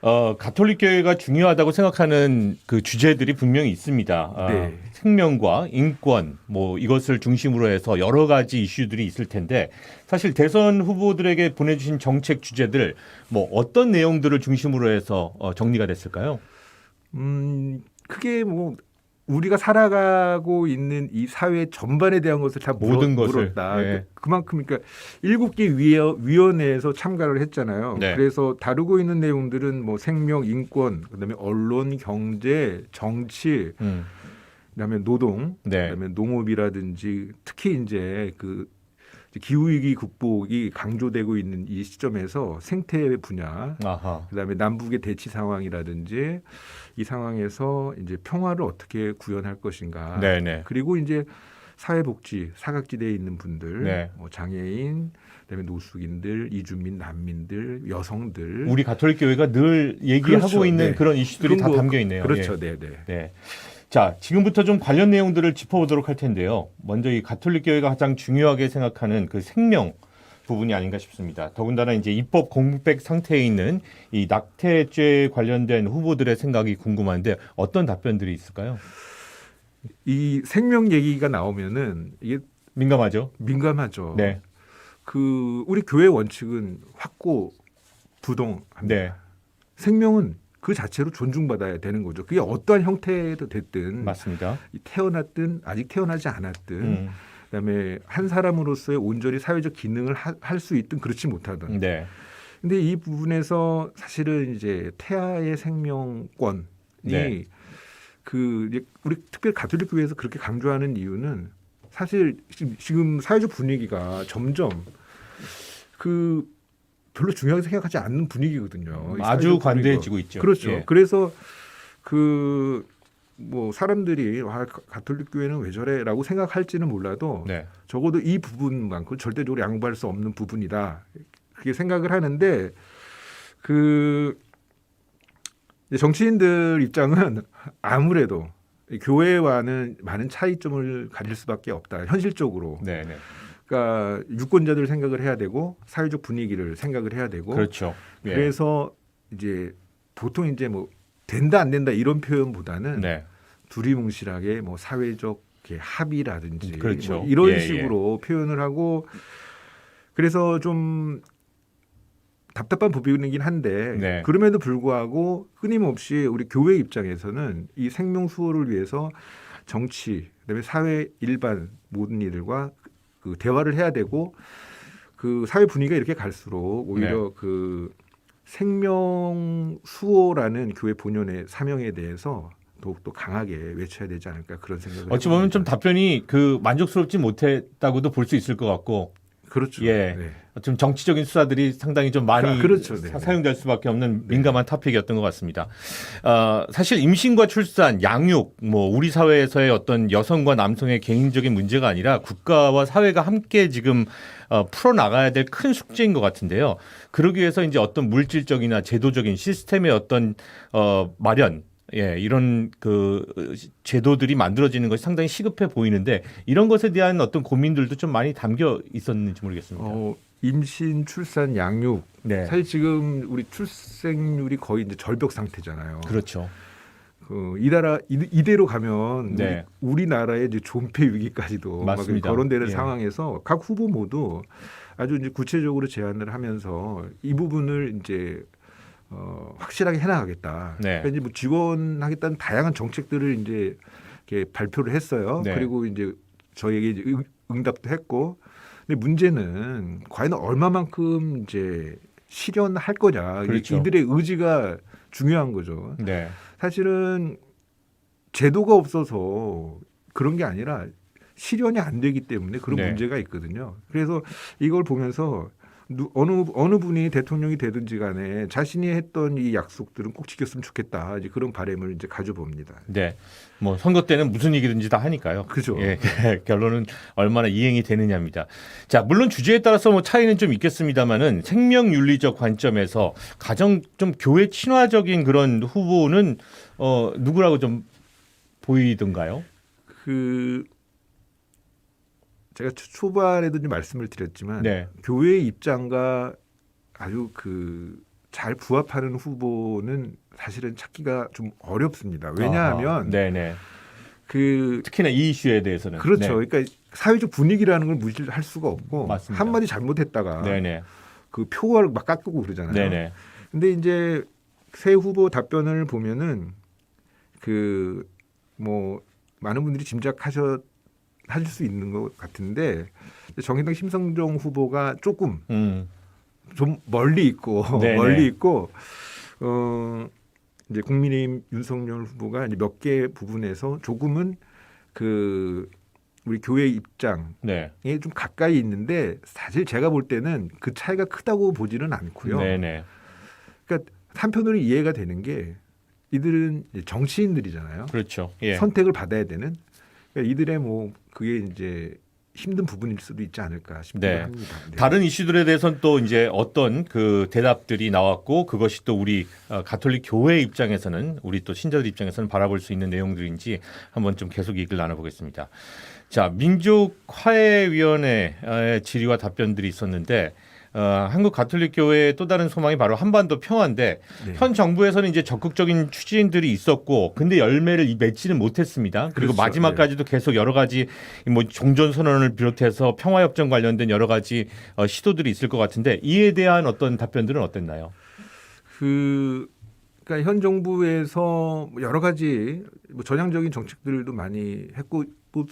가톨릭 교회가 중요하다고 생각하는 그 주제들이 분명히 있습니다. 네. 생명과 인권 뭐 이것을 중심으로 해서 여러 가지 이슈들이 있을 텐데 사실 대선 후보들에게 보내주신 정책 주제들 뭐 어떤 내용들을 중심으로 해서 정리가 됐을까요? 크게 뭐 우리가 살아가고 있는 이 사회 전반에 대한 것을 다 모든 것을. 물었다. 네. 그만큼 그러니까 7개 위원회에서 참가를 했잖아요. 네. 그래서 다루고 있는 내용들은 뭐 생명, 인권, 그다음에 언론, 경제, 정치, 그다음에 노동, 네. 그다음에 농업이라든지 특히 이제 그 기후 위기 극복이 강조되고 있는 이 시점에서 생태 분야, 아하. 그다음에 남북의 대치 상황이라든지 이 상황에서 이제 평화를 어떻게 구현할 것인가. 네네. 그리고 이제 사회복지 사각지대에 있는 분들, 네. 뭐 장애인, 그다음에 노숙인들, 이주민, 난민들, 여성들. 우리 가톨릭 교회가 늘 얘기하고 그렇죠. 있는 네. 그런 이슈들이 다 그런 거, 담겨 있네요. 그렇죠, 예. 네. 네. 자, 지금부터 좀 관련 내용들을 짚어보도록 할 텐데요. 먼저 이 가톨릭 교회가 가장 중요하게 생각하는 그 생명 부분이 아닌가 싶습니다. 더군다나 이제 입법 공백 상태에 있는 이 낙태죄 관련된 후보들의 생각이 궁금한데 어떤 답변들이 있을까요? 이 생명 얘기가 나오면은 이게 민감하죠? 민감하죠. 네. 그 우리 교회 원칙은 확고 부동합니다. 네. 생명은 그 자체로 존중받아야 되는 거죠. 그게 어떠한 형태도 됐든 맞습니다. 태어났든 아직 태어나지 않았든 그다음에 한 사람으로서의 온전히 사회적 기능을 할 수 있든 그렇지 못하든. 네. 근데 이 부분에서 사실은 이제 태아의 생명권이 네. 그 이제 우리 특별히 가톨릭 교회에서 그렇게 강조하는 이유는 사실 지금 사회적 분위기가 점점 그 별로 중요하게 생각하지 않는 분위기거든요. 이 아주 사회적 관대해지고 분위기가. 있죠. 그렇죠. 예. 그래서 그 뭐 사람들이 가톨릭 교회는 왜 저래라고 생각할지는 몰라도 네. 적어도 이 부분만큼 절대적으로 양보할 수 없는 부분이다. 그렇게 생각을 하는데 그 정치인들 입장은 아무래도 교회와는 많은 차이점을 가질 수밖에 없다. 현실적으로. 네. 네. 그러니까 유권자들 생각을 해야 되고 사회적 분위기를 생각을 해야 되고 그렇죠. 예. 그래서 이제 보통 이제 뭐 된다 안 된다 이런 표현보다는 네. 두리뭉실하게 뭐 사회적 합의라든지 그렇죠. 뭐 이런 예, 식으로 표현을 하고 그래서 좀 답답한 부분이긴 한데 네. 그럼에도 불구하고 끊임없이 우리 교회 입장에서는 이 생명 수호를 위해서 정치 그다음에 사회 일반 모든 이들과 그 대화를 해야 되고 그 사회 분위기가 이렇게 갈수록 오히려 네. 그 생명 수호라는 교회 본연의 사명에 대해서 더욱더 강하게 외쳐야 되지 않을까 그런 생각을 어찌 보면 해봅니다. 좀 답변이 그 만족스럽지 못했다고도 볼 수 있을 것 같고 그렇죠. 예. 네. 좀 정치적인 수사들이 상당히 좀 많이 그렇죠. 네. 사용될 수밖에 없는 민감한 토픽이었던 것 같습니다. 사실 임신과 출산, 양육, 뭐 우리 사회에서의 어떤 여성과 남성의 개인적인 문제가 아니라 국가와 사회가 함께 지금 풀어 나가야 될 큰 숙제인 것 같은데요. 그러기 위해서 이제 어떤 물질적이나 제도적인 시스템의 어떤 마련. 예, 이런 그 제도들이 만들어지는 것이 상당히 시급해 보이는데 이런 것에 대한 어떤 고민들도 좀 많이 담겨 있었는지 모르겠습니다. 임신, 출산, 양육. 네. 사실 지금 우리 출생률이 거의 이제 절벽 상태잖아요. 그렇죠. 이대로 가면 네. 우리나라의 이제 존폐 위기까지도 막 맞습니다. 거론되는 예. 상황에서 각 후보 모두 아주 이제 구체적으로 제안을 하면서 이 부분을 이제 확실하게 해나가겠다. 네. 그러니까 이제 뭐 지원하겠다는 다양한 정책들을 이제 이렇게 발표를 했어요. 네. 그리고 이제 저희에게 이제 응답도 했고, 근데 문제는 과연 얼마만큼 이제 실현할 거냐. 그렇죠. 이들의 의지가 중요한 거죠. 네. 사실은 제도가 없어서 그런 게 아니라 실현이 안 되기 때문에 그런 네. 문제가 있거든요. 그래서 이걸 보면서 어느 분이 대통령이 되든지 간에 자신이 했던 이 약속들은 꼭 지켰으면 좋겠다. 이제 그런 바람을 이제 가져봅니다. 네. 뭐 선거 때는 무슨 얘기든지 다 하니까요. 그죠. 예. 결론은 얼마나 이행이 되느냐입니다. 자, 물론 주제에 따라서 뭐 차이는 좀 있겠습니다만은 생명윤리적 관점에서 가장 좀 교회 친화적인 그런 후보는 누구라고 좀 보이던가요? 제가 초반에도 좀 말씀을 드렸지만 네. 교회의 입장과 아주 잘 부합하는 후보는 사실은 찾기가 좀 어렵습니다. 왜냐하면 네네. 그 특히나 이 이슈에 대해서는 그렇죠. 네. 그러니까 사회적 분위기라는 걸 무시할 수가 없고 맞습니다. 한마디 잘못했다가 네네. 그 표를 막 깎고 그러잖아요. 네네. 근데 이제 새 후보 답변을 보면은 뭐 많은 분들이 짐작하실 수 있는 것 같은데 정의당 심상정 후보가 조금 좀 멀리 있고 이제 국민의힘 윤석열 후보가 이제 몇 개 부분에서 조금은 우리 교회 입장에 네. 좀 가까이 있는데 사실 제가 볼 때는 그 차이가 크다고 보지는 않고요. 네네. 그러니까 한편으로 이해가 되는 게 이들은 이제 정치인들이잖아요. 그렇죠. 예. 선택을 받아야 되는. 그러니까 이들의 뭐 그게 이제 힘든 부분일 수도 있지 않을까 싶기도 네. 합니다. 네. 다른 이슈들에 대해서는 또 이제 어떤 그 대답들이 나왔고 그것이 또 우리 가톨릭 교회 입장에서는 우리 또 신자들 입장에서는 바라볼 수 있는 내용들인지 한번 좀 계속 얘기를 나눠보겠습니다. 자, 민족화해위원회의 질의와 답변들이 있었는데 한국 가톨릭 교회의 또 다른 소망이 바로 한반도 평화인데 네. 현 정부에서는 이제 적극적인 추진들이 있었고 근데 열매를 맺지는 못했습니다. 그리고 그렇죠. 마지막까지도 계속 여러 가지 뭐 종전 선언을 비롯해서 평화 협정 관련된 여러 가지 시도들이 있을 것 같은데 이에 대한 어떤 답변들은 어땠나요? 그러니까 현 정부에서 여러 가지 뭐 전향적인 정책들도 많이 했고 또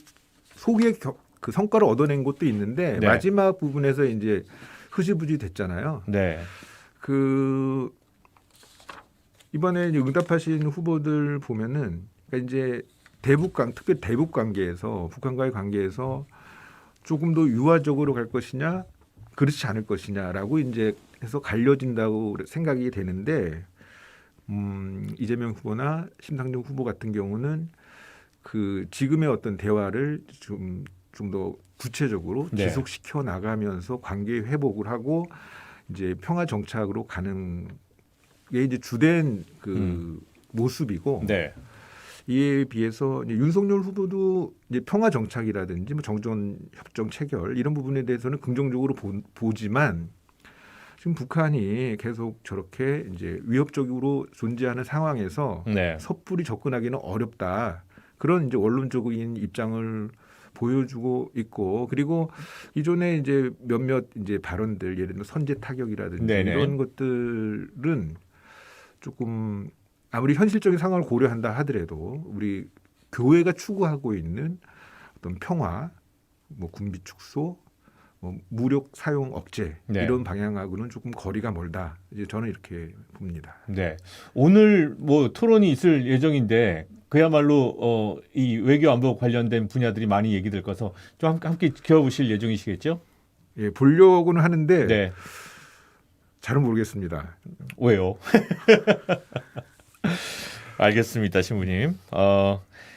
소기의 그 성과를 얻어낸 것도 있는데 네. 마지막 부분에서 이제 흐지부지 됐잖아요. 네. 이번에 이제 응답하신 후보들 보면은 그러니까 이제 특별히 대북 관계에서 북한과의 관계에서 조금 더 유화적으로 갈 것이냐 그렇지 않을 것이냐라고 이제 해서 갈려진다고 생각이 되는데 이재명 후보나 심상정 후보 같은 경우는 지금의 어떤 대화를 좀 더 구체적으로 네. 지속시켜 나가면서 관계 회복을 하고 이제 평화 정착으로 가는 게 이제 주된 모습이고 네. 이에 비해서 이제 윤석열 후보도 이제 평화 정착이라든지 뭐 정전 협정 체결 이런 부분에 대해서는 긍정적으로 보지만 지금 북한이 계속 저렇게 이제 위협적으로 존재하는 상황에서 네. 섣불리 접근하기는 어렵다. 그런 이제 원론적인 입장을 보여주고 있고 그리고 이전에 이제 몇몇 이제 발언들 예를 들면 선제 타격이라든지 네네. 이런 것들은 조금 아무리 현실적인 상황을 고려한다 하더라도 우리 교회가 추구하고 있는 어떤 평화, 뭐 군비 축소, 뭐 무력 사용 억제 네. 이런 방향하고는 조금 거리가 멀다. 이제 저는 이렇게 봅니다. 네. 오늘 뭐 토론이 있을 예정인데 그야말로 이 외교 안보 관련된 분야들이 많이 얘기될 거서 좀 함께 지켜보실 예정이시겠죠? 예, 보려고는 하는데 네. 잘은 모르겠습니다. 왜요? 알겠습니다, 신부님.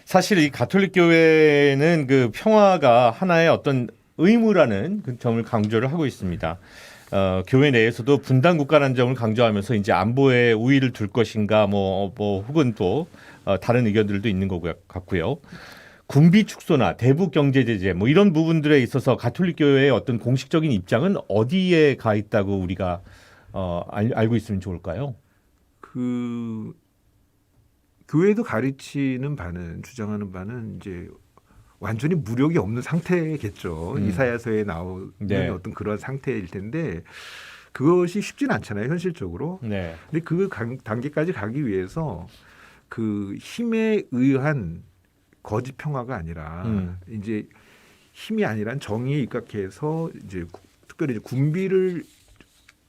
사실 이 가톨릭 교회는 그 평화가 하나의 어떤 의무라는 그 점을 강조를 하고 있습니다. 교회 내에서도 분단 국가라는 점을 강조하면서 이제 안보에 우위를 둘 것인가 뭐 혹은 또 다른 의견들도 있는 것 같고요. 군비 축소나 대북 경제 제재 뭐 이런 부분들에 있어서 가톨릭 교회의 어떤 공식적인 입장은 어디에 가 있다고 우리가 알고 있으면 좋을까요? 교회도 가르치는 바는 주장하는 바는 이제 완전히 무력이 없는 상태겠죠. 이사야서에 나오는 네. 어떤 그런 상태일 텐데 그것이 쉽지는 않잖아요, 현실적으로. 네. 근데 그 단계까지 가기 위해서 그 힘에 의한 거짓 평화가 아니라 이제 힘이 아니라 정의에 입각해서 이제 특별히 이제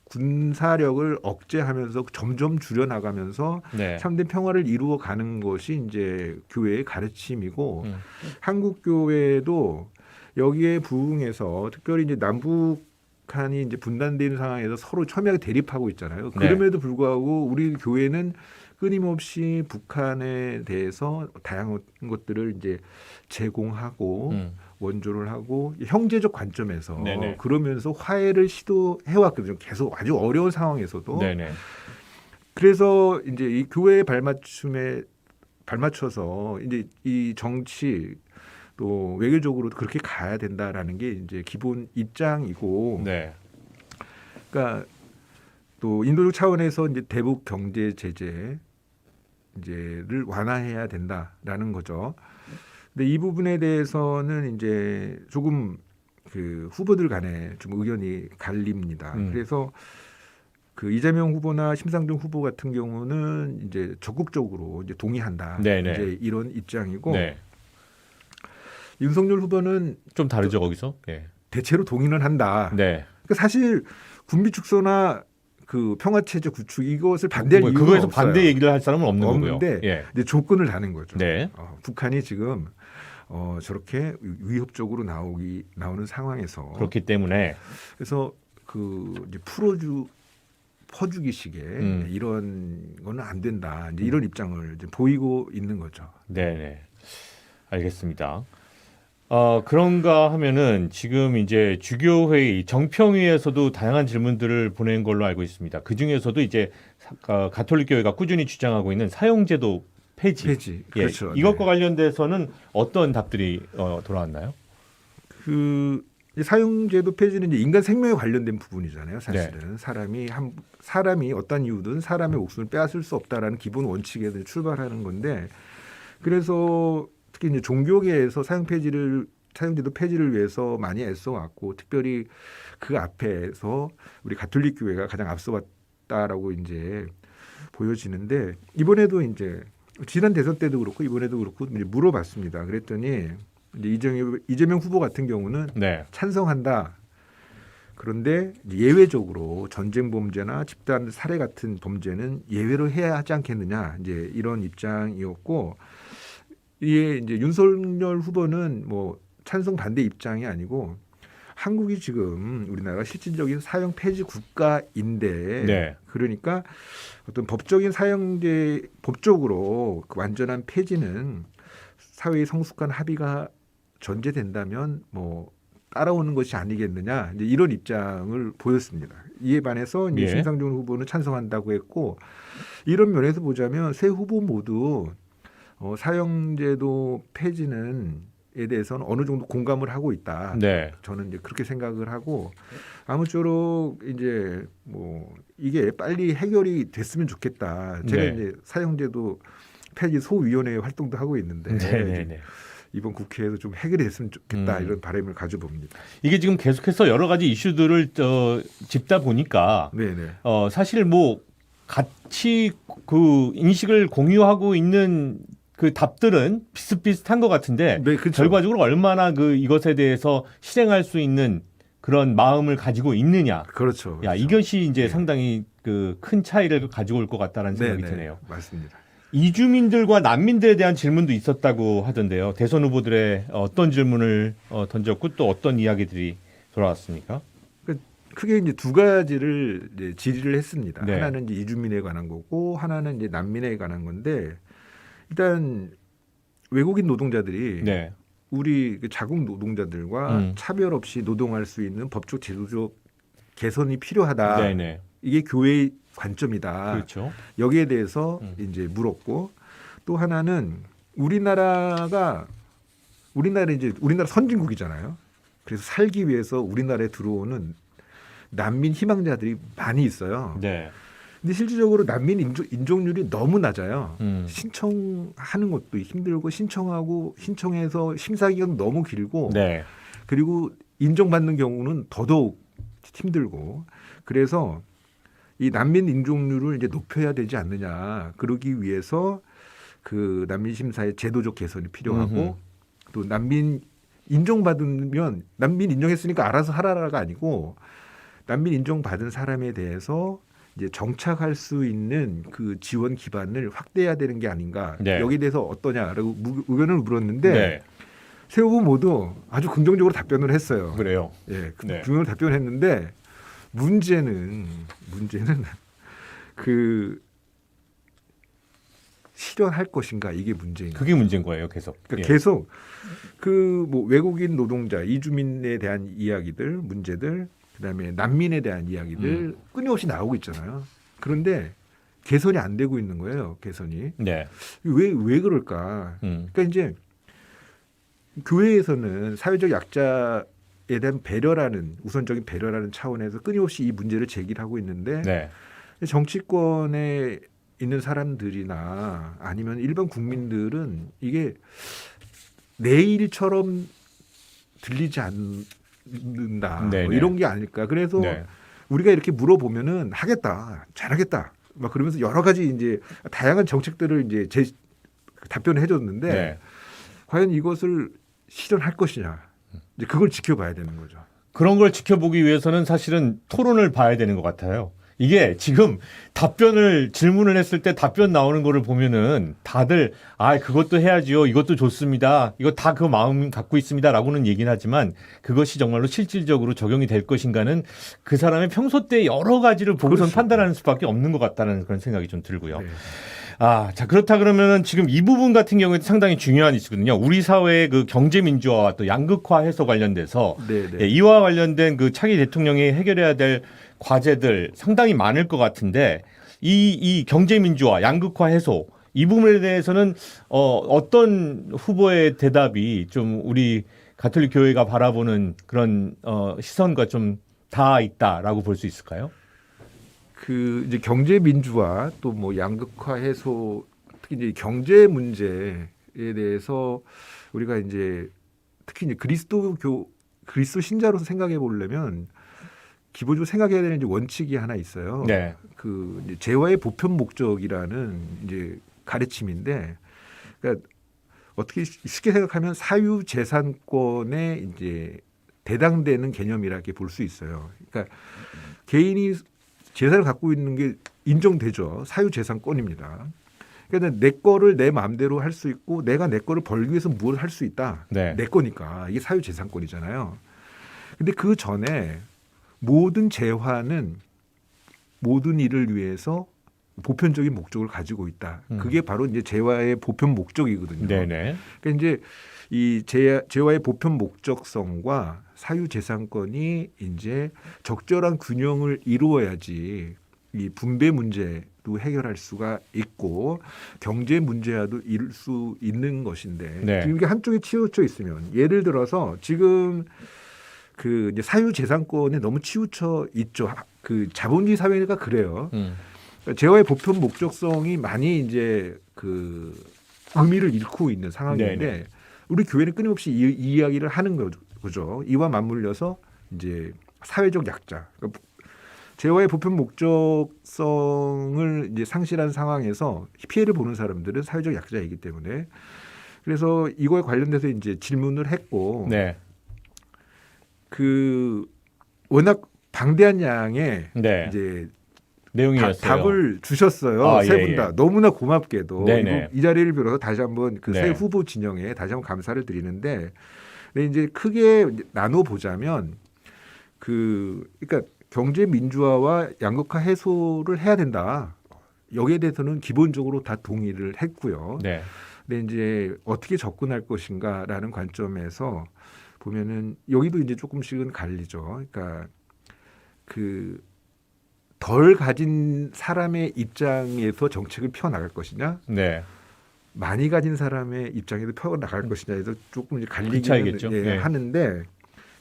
군사력을 억제하면서 점점 줄여나가면서 네. 참된 참된 평화를 이루어가는 것이 이제 교회의 가르침이고 한국 교회도 여기에 부응해서 특별히 이제 남북한이 이제 분단되는 상황에서 서로 첨예하게 대립하고 있잖아요. 네. 그럼에도 불구하고 우리 교회는 끊임없이 북한에 대해서 다양한 것들을 이제 제공하고 원조를 하고 형제적 관점에서 네네. 그러면서 화해를 시도해왔거든요. 계속 아주 어려운 상황에서도. 네네. 그래서 이제 이 교회의 발맞춰서 이제 이 정치 또 외교적으로도 그렇게 가야 된다라는 게 이제 기본 입장이고, 네. 그러니까 또 인도적 차원에서 이제 대북 경제 제재 이제를 완화해야 된다라는 거죠. 근데 이 부분에 대해서는 이제 조금 그 후보들 간에 좀 의견이 갈립니다. 그래서 그 이재명 후보나 심상정 후보 같은 경우는 이제 적극적으로 이제 동의한다. 네네. 이제 이런 입장이고 네. 윤석열 후보는 좀 다르죠 거기서. 네. 대체로 동의는 한다. 네. 그러니까 사실 군비 축소나 그 평화체제 구축 이것을 반대할 이유가 그거에서 없어요. 반대 얘기를 할 사람은 없는 없는데 거고요. 예. 이제 조건을 다는 거죠. 네. 북한이 지금 저렇게 위협적으로 나오는 상황에서 그렇기 때문에 그래서 그 이제 퍼주기식의 이런 거는 안 된다. 이제 이런 입장을 이제 보이고 있는 거죠. 네네. 알겠습니다. 그런가 하면은 지금 이제 주교회의 정평위에서도 다양한 질문들을 보낸 걸로 알고 있습니다. 그 중에서도 이제 가톨릭 교회가 꾸준히 주장하고 있는 사형제도 폐지. 그렇죠. 예, 이것과 네. 관련돼서는 어떤 답들이 돌아왔나요? 그 사형제도 폐지는 이제 인간 생명에 관련된 부분이잖아요. 사실은 사람이 어떤 이유든 사람의 목숨을 빼앗을 수 없다라는 기본 원칙에서 출발하는 건데, 그래서 특히 이제 종교계에서 사형제도 폐지를 위해서 많이 애써왔고, 특별히 그 앞에서 우리 가톨릭 교회가 가장 앞서왔다라고 이제 보여지는데, 이번에도 이제 지난 대선 때도 그렇고 이번에도 그렇고 이제 물어봤습니다. 그랬더니 이제 이재명 후보 같은 경우는 네. 찬성한다. 그런데 예외적으로 전쟁 범죄나 집단 살해 같은 범죄는 예외로 해야 하지 않겠느냐, 이제 이런 입장이었고, 이게 이제 윤석열 후보는 뭐 찬성 반대 입장이 아니고, 한국이 지금 우리나라가 실질적인 사형 폐지 국가인데, 네. 그러니까 어떤 법적인 사형제 법적으로 그 완전한 폐지는 사회의 성숙한 합의가 전제된다면 뭐 따라오는 것이 아니겠느냐, 이제 이런 입장을 보였습니다. 이에 반해서 이제 예. 심상정 후보는 찬성한다고 했고, 이런 면에서 보자면 세 후보 모두 사형제도 폐지는에 대해서는 어느 정도 공감을 하고 있다. 네. 저는 이제 그렇게 생각을 하고, 아무쪼록 이제 뭐 이게 빨리 해결이 됐으면 좋겠다. 제가 네. 이제 사형제도 폐지 소위원회 활동도 하고 있는데 네네네. 이번 국회에서 좀 해결이 됐으면 좋겠다, 이런 바람을 가져봅니다. 이게 지금 계속해서 여러 가지 이슈들을 짚다 보니까 네네. 사실 뭐 같이 그 인식을 공유하고 있는 그 답들은 비슷비슷한 것 같은데, 네, 그렇죠. 결과적으로 얼마나 그 이것에 대해서 실행할 수 있는 그런 마음을 가지고 있느냐. 그렇죠. 야, 그렇죠. 이것이 이제 네. 상당히 그 큰 차이를 가지고 올 것 같다는 생각이 네네. 드네요. 맞습니다. 이주민들과 난민들에 대한 질문도 있었다고 하던데요. 대선 후보들의 어떤 질문을 던졌고 또 어떤 이야기들이 돌아왔습니까? 크게 이제 두 가지를 이제 질의를 했습니다. 네. 하나는 이제 이주민에 관한 거고, 하나는 이제 난민에 관한 건데, 일단 외국인 노동자들이 네. 우리 그 자국 노동자들과 차별 없이 노동할 수 있는 법적 제도적 개선이 필요하다. 네네. 이게 교회의 관점이다. 그렇죠. 여기에 대해서 이제 물었고, 또 하나는 우리나라 선진국이잖아요. 그래서 살기 위해서 우리나라에 들어오는 난민 희망자들이 많이 있어요. 네. 근데 실질적으로 난민 인종률이 너무 낮아요. 신청하는 것도 힘들고 신청해서 심사 기간 너무 길고 네. 그리고 인정받는 경우는 더더욱 힘들고 그래서 이 난민 인종률을 이제 높여야 되지 않느냐. 그러기 위해서 그 난민 심사의 제도적 개선이 필요하고 또 난민 인정받으면 난민 인정했으니까 알아서 하라가 아니고 난민 인정받은 사람에 대해서 이제 정착할 수 있는 그 지원 기반을 확대해야 되는 게 아닌가. 네. 여기에 대해서 어떠냐라고 의견을 물었는데 네. 세 후보 모두 아주 긍정적으로 답변을 했어요. 그래요. 예, 네. 긍정적으로 답변을 했는데 문제는 그 실현할 것인가 이게 문제인 거예요. 그게 문제인 거예요. 계속. 그러니까 예. 계속 그 뭐 외국인 노동자, 이주민에 대한 이야기들, 문제들, 그다음에 난민에 대한 이야기들 끊임없이 나오고 있잖아요. 그런데 개선이 안 되고 있는 거예요. 개선이. 네. 왜 그럴까? 그러니까 이제 교회에서는 사회적 약자에 대한 배려라는 우선적인 배려라는 차원에서 끊임없이 이 문제를 제기를 하고 있는데 네. 정치권에 있는 사람들이나 아니면 일반 국민들은 이게 내 일처럼 들리지 않는다. 뭐 이런 게 아닐까. 그래서 네. 우리가 이렇게 물어보면은 하겠다, 잘하겠다, 막 그러면서 여러 가지 이제 다양한 정책들을 이제 답변을 해줬는데 네. 과연 이것을 실현할 것이냐. 이제 그걸 지켜봐야 되는 거죠. 그런 걸 지켜보기 위해서는 사실은 토론을 봐야 되는 것 같아요. 이게 지금 질문을 했을 때 답변 나오는 거를 보면은 다들 그것도 해야지요. 이것도 좋습니다. 이거 다 그 마음 갖고 있습니다. 라고는 얘기는 하지만 그것이 정말로 실질적으로 적용이 될 것인가는 그 사람의 평소 때 여러 가지를 보고선 그렇죠. 판단하는 수밖에 없는 것 같다는 그런 생각이 좀 들고요. 네. 자, 그렇다 그러면은 지금 이 부분 같은 경우에도 상당히 중요한 이슈거든요. 우리 사회의 그 경제 민주화와 또 양극화 해소 관련돼서 네. 이와 관련된 그 차기 대통령이 해결해야 될 과제들 상당히 많을 것 같은데 이 경제 민주화, 양극화 해소 이 부분에 대해서는 어떤 후보의 대답이 좀 우리 가톨릭 교회가 바라보는 그런 시선과 좀 닿아 있다라고 볼 수 있을까요? 그 이제 경제 민주화 또 뭐 양극화 해소 특히 이제 경제 문제에 대해서 우리가 이제 특히 이제 그리스도 신자로서 생각해 보려면 기본적으로 생각해야 되는 이제 원칙이 하나 있어요. 네. 그 이제 재화의 보편 목적이라는 이제 가르침인데, 그러니까 어떻게 쉽게 생각하면 사유 재산권에 이제 대당되는 개념이라고 볼 수 있어요. 그러니까 개인이 재산을 갖고 있는 게 인정되죠. 사유 재산권입니다. 그러니까 내 거를 내 마음대로 할 수 있고 내가 내 거를 벌기 위해서 뭘 할 수 있다. 네. 내 거니까 이게 사유 재산권이잖아요. 근데 그 전에 모든 재화는 모든 일을 위해서 보편적인 목적을 가지고 있다. 그게 바로 이제 재화의 보편 목적이거든요. 네네. 그러니까 이제 이 재화의 보편 목적성과 사유 재산권이 이제 적절한 균형을 이루어야지 이 분배 문제도 해결할 수가 있고 경제 문제와도 이룰 수 있는 것인데 네. 지금 이게 한쪽에 치우쳐 있으면 예를 들어서 지금 그 이제 사유 재산권에 너무 치우쳐 있죠. 그 자본주의 사회가 그래요. 재화의 보편 목적성이 많이 이제 그 의미를 잃고 있는 상황인데 네네. 우리 교회는 끊임없이 이 이야기를 하는 거죠. 이와 맞물려서 이제 사회적 약자, 그러니까 재화의 보편 목적성을 이제 상실한 상황에서 피해를 보는 사람들은 사회적 약자이기 때문에 그래서 이거에 관련돼서 이제 질문을 했고 네. 그 워낙 방대한 양의 네. 이제 내용이었어요. 답을 주셨어요. 세 분 다. 예. 너무나 고맙게도 네네. 이 자리를 빌어서 다시 한번 그 세 네. 후보 진영에 다시 한번 감사를 드리는데 근데 이제 크게 나눠 보자면 그러니까 경제 민주화와 양극화 해소를 해야 된다. 여기에 대해서는 기본적으로 다 동의를 했고요. 네. 근데 이제 어떻게 접근할 것인가라는 관점에서 보면은 여기도 이제 조금씩은 갈리죠. 그러니까 그 덜 가진 사람의 입장에서 정책을 펴나갈 것이냐, 네. 많이 가진 사람의 입장에서 펴나갈 것이냐에서 조금 이제 그 갈리기는 차이겠죠. 네. 하는데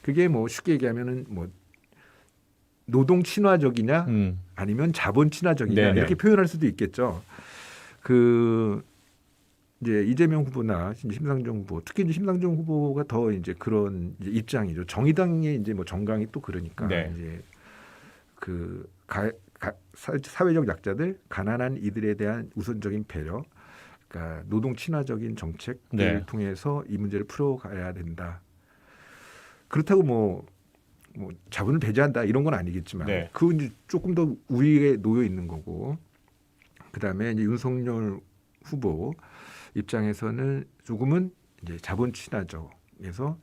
그게 뭐 쉽게 얘기하면은 뭐 노동 친화적이냐 아니면 자본 친화적이냐 네네. 이렇게 표현할 수도 있겠죠. 그 이제 이재명 후보나 심상정 후보, 특히 이제 심상정 후보가 더 이제 그런 이제 입장이죠. 정의당의 이제 뭐 정강이 또 그러니까 네. 이제 그 사회적 약자들, 가난한 이들에 대한 우선적인 배려, 그러니까 노동 친화적인 정책을 네. 통해서 이 문제를 풀어가야 된다. 그렇다고 뭐 자본을 배제한다 이런 건 아니겠지만 네. 그건 이제 조금 더 우위에 놓여 있는 거고, 그다음에 이제 윤석열 후보 입장에서는 조금은 이제 자본 친화적에서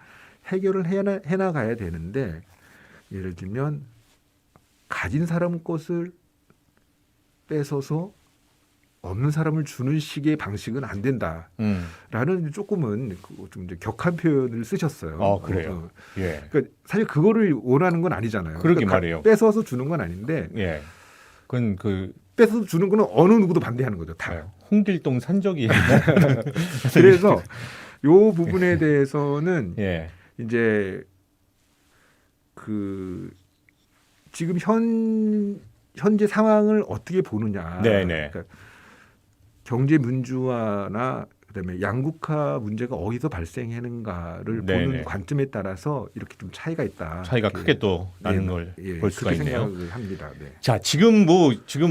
해결을 해나가야 되는데, 예를 들면 가진 사람 것을 뺏어서 없는 사람을 주는 식의 방식은 안 된다라는 조금은 좀 이제 격한 표현을 쓰셨어요. 그래요. 예. 그러니까 사실 그거를 원하는 건 아니잖아요. 그러게 그러니까 말이에요. 뺏어서 주는 건 아닌데, 예. 그건 그 뺏어서 주는 거는 어느 누구도 반대하는 거죠. 다. 홍길동 산적이. 그래서 요 부분에 대해서는 예. 이제 그 지금 현재 상황을 어떻게 보느냐. 네네. 그러니까 경제 민주화나 그다음에 양극화 문제가 어디서 발생하는가를 네네. 보는 관점에 따라서 이렇게 좀 차이가 있다. 차이가 이렇게, 크게 또 나는 걸 볼 수가 그렇게 있네요. 생각을 합니다. 네. 자, 지금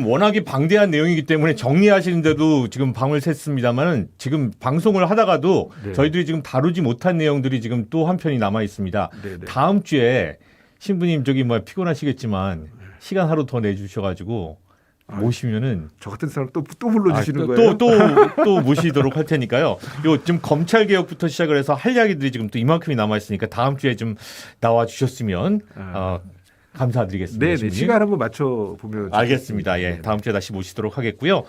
워낙에 방대한 내용이기 때문에 정리하시는데도 지금 밤을 샜습니다만은 지금 방송을 하다가도 네. 저희들이 지금 다루지 못한 내용들이 지금 또 한 편이 남아 있습니다. 네, 네. 다음 주에 신부님 피곤하시겠지만 시간 하루 더 내주셔가지고 모시면은 저 같은 사람 또 불러주시는 거예요? 또 모시도록 할 테니까요. 요 지금 검찰 개혁부터 시작을 해서 할 이야기들이 지금 또 이만큼이 남아 있으니까 다음 주에 좀 나와 주셨으면 감사드리겠습니다. 네, 신부님. 시간 한번 맞춰 보면 알겠습니다. 예, 다음 주에 다시 모시도록 하겠고요.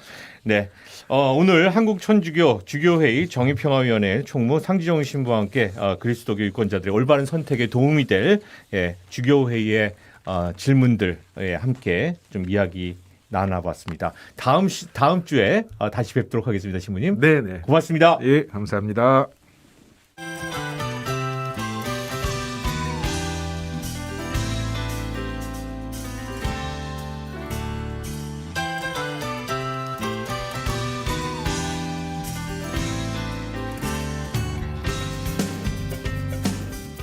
네, 오늘 한국천주교 주교회의 정의평화위원회 총무 상지정 신부와 함께 그리스도교 유권자들의 올바른 선택에 도움이 될 주교회의의 질문들 함께 좀 이야기 나눠봤습니다. 다음 주에 다시 뵙도록 하겠습니다, 신부님. 네. 고맙습니다. 예, 감사합니다.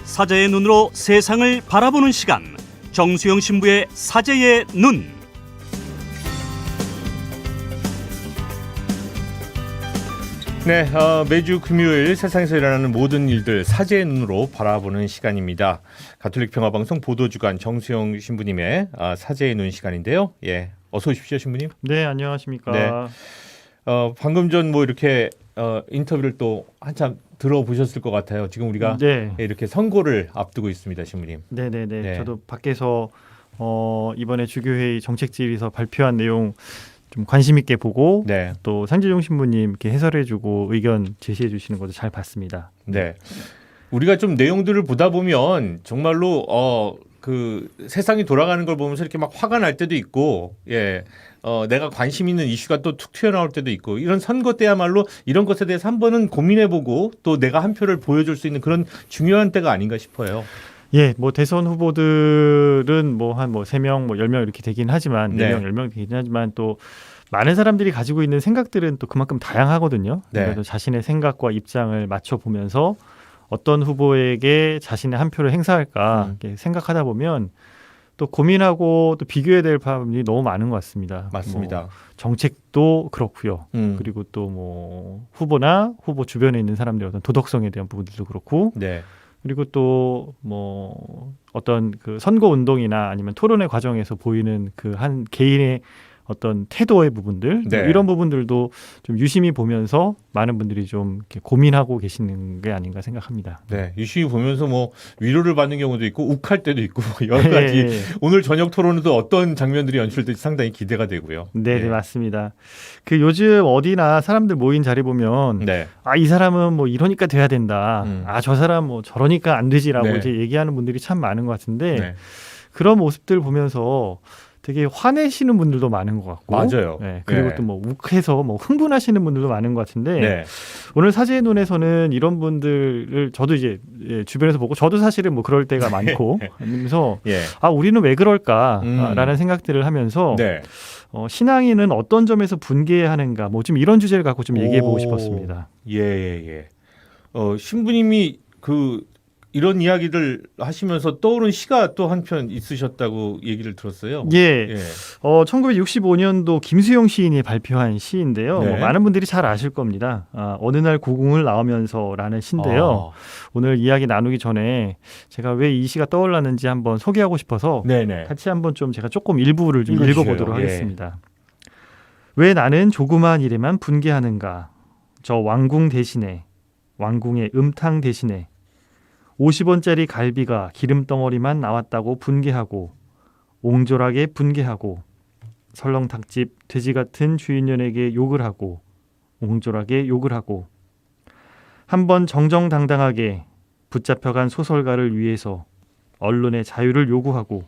사제의 눈으로 세상을 바라보는 시간, 정수영 신부의 사제의 눈. 네, 매주 금요일 세상에서 일어나는 모든 일들 사제의 눈으로 바라보는 시간입니다. 가톨릭 평화방송 보도주간 정수영 신부님의 사제의 눈 시간인데요. 예, 어서 오십시오, 신부님. 네, 안녕하십니까. 네. 방금 전 이렇게 인터뷰를 또 한참 들어보셨을 것 같아요. 지금 우리가 이렇게 선거를 앞두고 있습니다, 신부님. 네네네. 네. 저도 밖에서 이번에 주교회의 정책질에서 발표한 내용 좀 관심 있게 보고 또 상지종 신부님 이렇게 해설해주고 의견 제시해주시는 것도 잘 봤습니다. 네, 우리가 좀 내용들을 보다 보면 정말로 그 세상이 돌아가는 걸 보면서 이렇게 막 화가 날 때도 있고, 내가 관심 있는 이슈가 또 툭 튀어나올 때도 있고, 이런 선거 때야말로 이런 것에 대해서 한 번은 고민해보고 또 내가 한 표를 보여줄 수 있는 그런 중요한 때가 아닌가 싶어요. 예, 대선 후보들은 한 3명, 10명 이렇게 되긴 하지만 4명, 10명 되긴 하지만 또 많은 사람들이 가지고 있는 생각들은 또 그만큼 다양하거든요. 그래서 자신의 생각과 입장을 맞춰 보면서 어떤 후보에게 자신의 한 표를 행사할까 이렇게 생각하다 보면 또 고민하고 또 비교해야 될 부분이 너무 많은 것 같습니다. 맞습니다. 정책도 그렇고요. 그리고 또 후보나 후보 주변에 있는 사람들의 어떤 도덕성에 대한 부분들도 그렇고. 그리고 또 어떤 그 선거 운동이나 아니면 토론의 과정에서 보이는 그 한 개인의 어떤 태도의 부분들 이런 부분들도 좀 유심히 보면서 많은 분들이 좀 이렇게 고민하고 계시는 게 아닌가 생각합니다. 네, 유심히 보면서 위로를 받는 경우도 있고 욱할 때도 있고 여러 가지. 오늘 저녁 토론에도 어떤 장면들이 연출될지 상당히 기대가 되고요. 네, 맞습니다. 그 요즘 어디나 사람들 모인 자리 보면 이 사람은 이러니까 돼야 된다. 저 사람 저러니까 안 되지라고 이제 얘기하는 분들이 참 많은 것 같은데 그런 모습들 보면서 되게 화내시는 분들도 많은 것 같고, 맞아요. 네, 그리고 네. 또 뭐 욱해서 뭐 흥분하시는 분들도 많은 것 같은데 네. 오늘 사제의 눈에서는 이런 분들을 저도 이제 주변에서 보고 저도 사실은 뭐 그럴 때가 많고 하면서 예. 아 우리는 왜 그럴까라는 생각들을 하면서 네. 신앙인은 어떤 점에서 분개하는가 뭐 좀 이런 주제를 갖고 좀 얘기해 보고 싶었습니다. 예. 신부님이 이런 이야기를 하시면서 떠오른 시가 또 한편 있으셨다고 얘기를 들었어요. 예. 1965년도 김수영 시인이 발표한 시인데요. 네. 뭐 많은 분들이 잘 아실 겁니다. 어느 날 고궁을 나오면서라는 시인데요. 오늘 이야기 나누기 전에 제가 왜 이 시가 떠올랐는지 한번 소개하고 싶어서 네네. 같이 한번 좀 제가 조금 일부를 좀 읽어주세요. 읽어보도록 예. 하겠습니다. 왜 나는 조그마한 일에만 분개하는가? 저 왕궁 대신에, 왕궁의 음탕 대신에 50원짜리 갈비가 기름덩어리만 나왔다고 분개하고 옹졸하게 분개하고 설렁탕집 돼지 같은 주인년에게 욕을 하고 옹졸하게 욕을 하고 한번 정정당당하게 붙잡혀간 소설가를 위해서 언론의 자유를 요구하고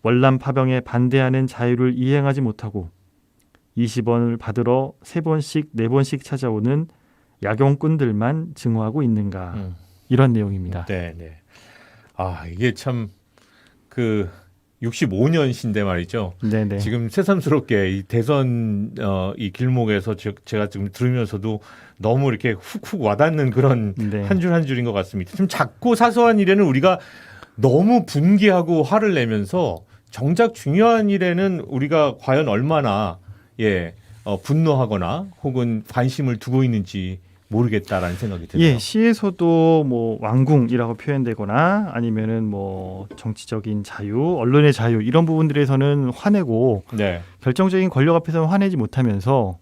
월남 파병에 반대하는 자유를 이행하지 못하고 20원을 받으러 3번씩 4번씩 찾아오는 야경꾼들만 증오하고 있는가. 이런 내용입니다. 네. 이게 참 65년신데 말이죠. 네네. 지금 새삼스럽게 이 대선 이 길목에서 제가 지금 들으면서도 너무 이렇게 훅훅 와닿는 그런 네. 한 줄 한 줄인 것 같습니다. 좀 작고 사소한 일에는 우리가 너무 분개하고 화를 내면서 정작 중요한 일에는 우리가 과연 얼마나 분노하거나 혹은 관심을 두고 있는지 모르겠다라는 생각이 드네요. 예, 시에서도 뭐 왕궁이라고 표현되거나 아니면은 뭐 정치적인 자유, 언론의 자유 이런 부분들에서는 화내고 네. 결정적인 권력 앞에서는 화내지 못하면서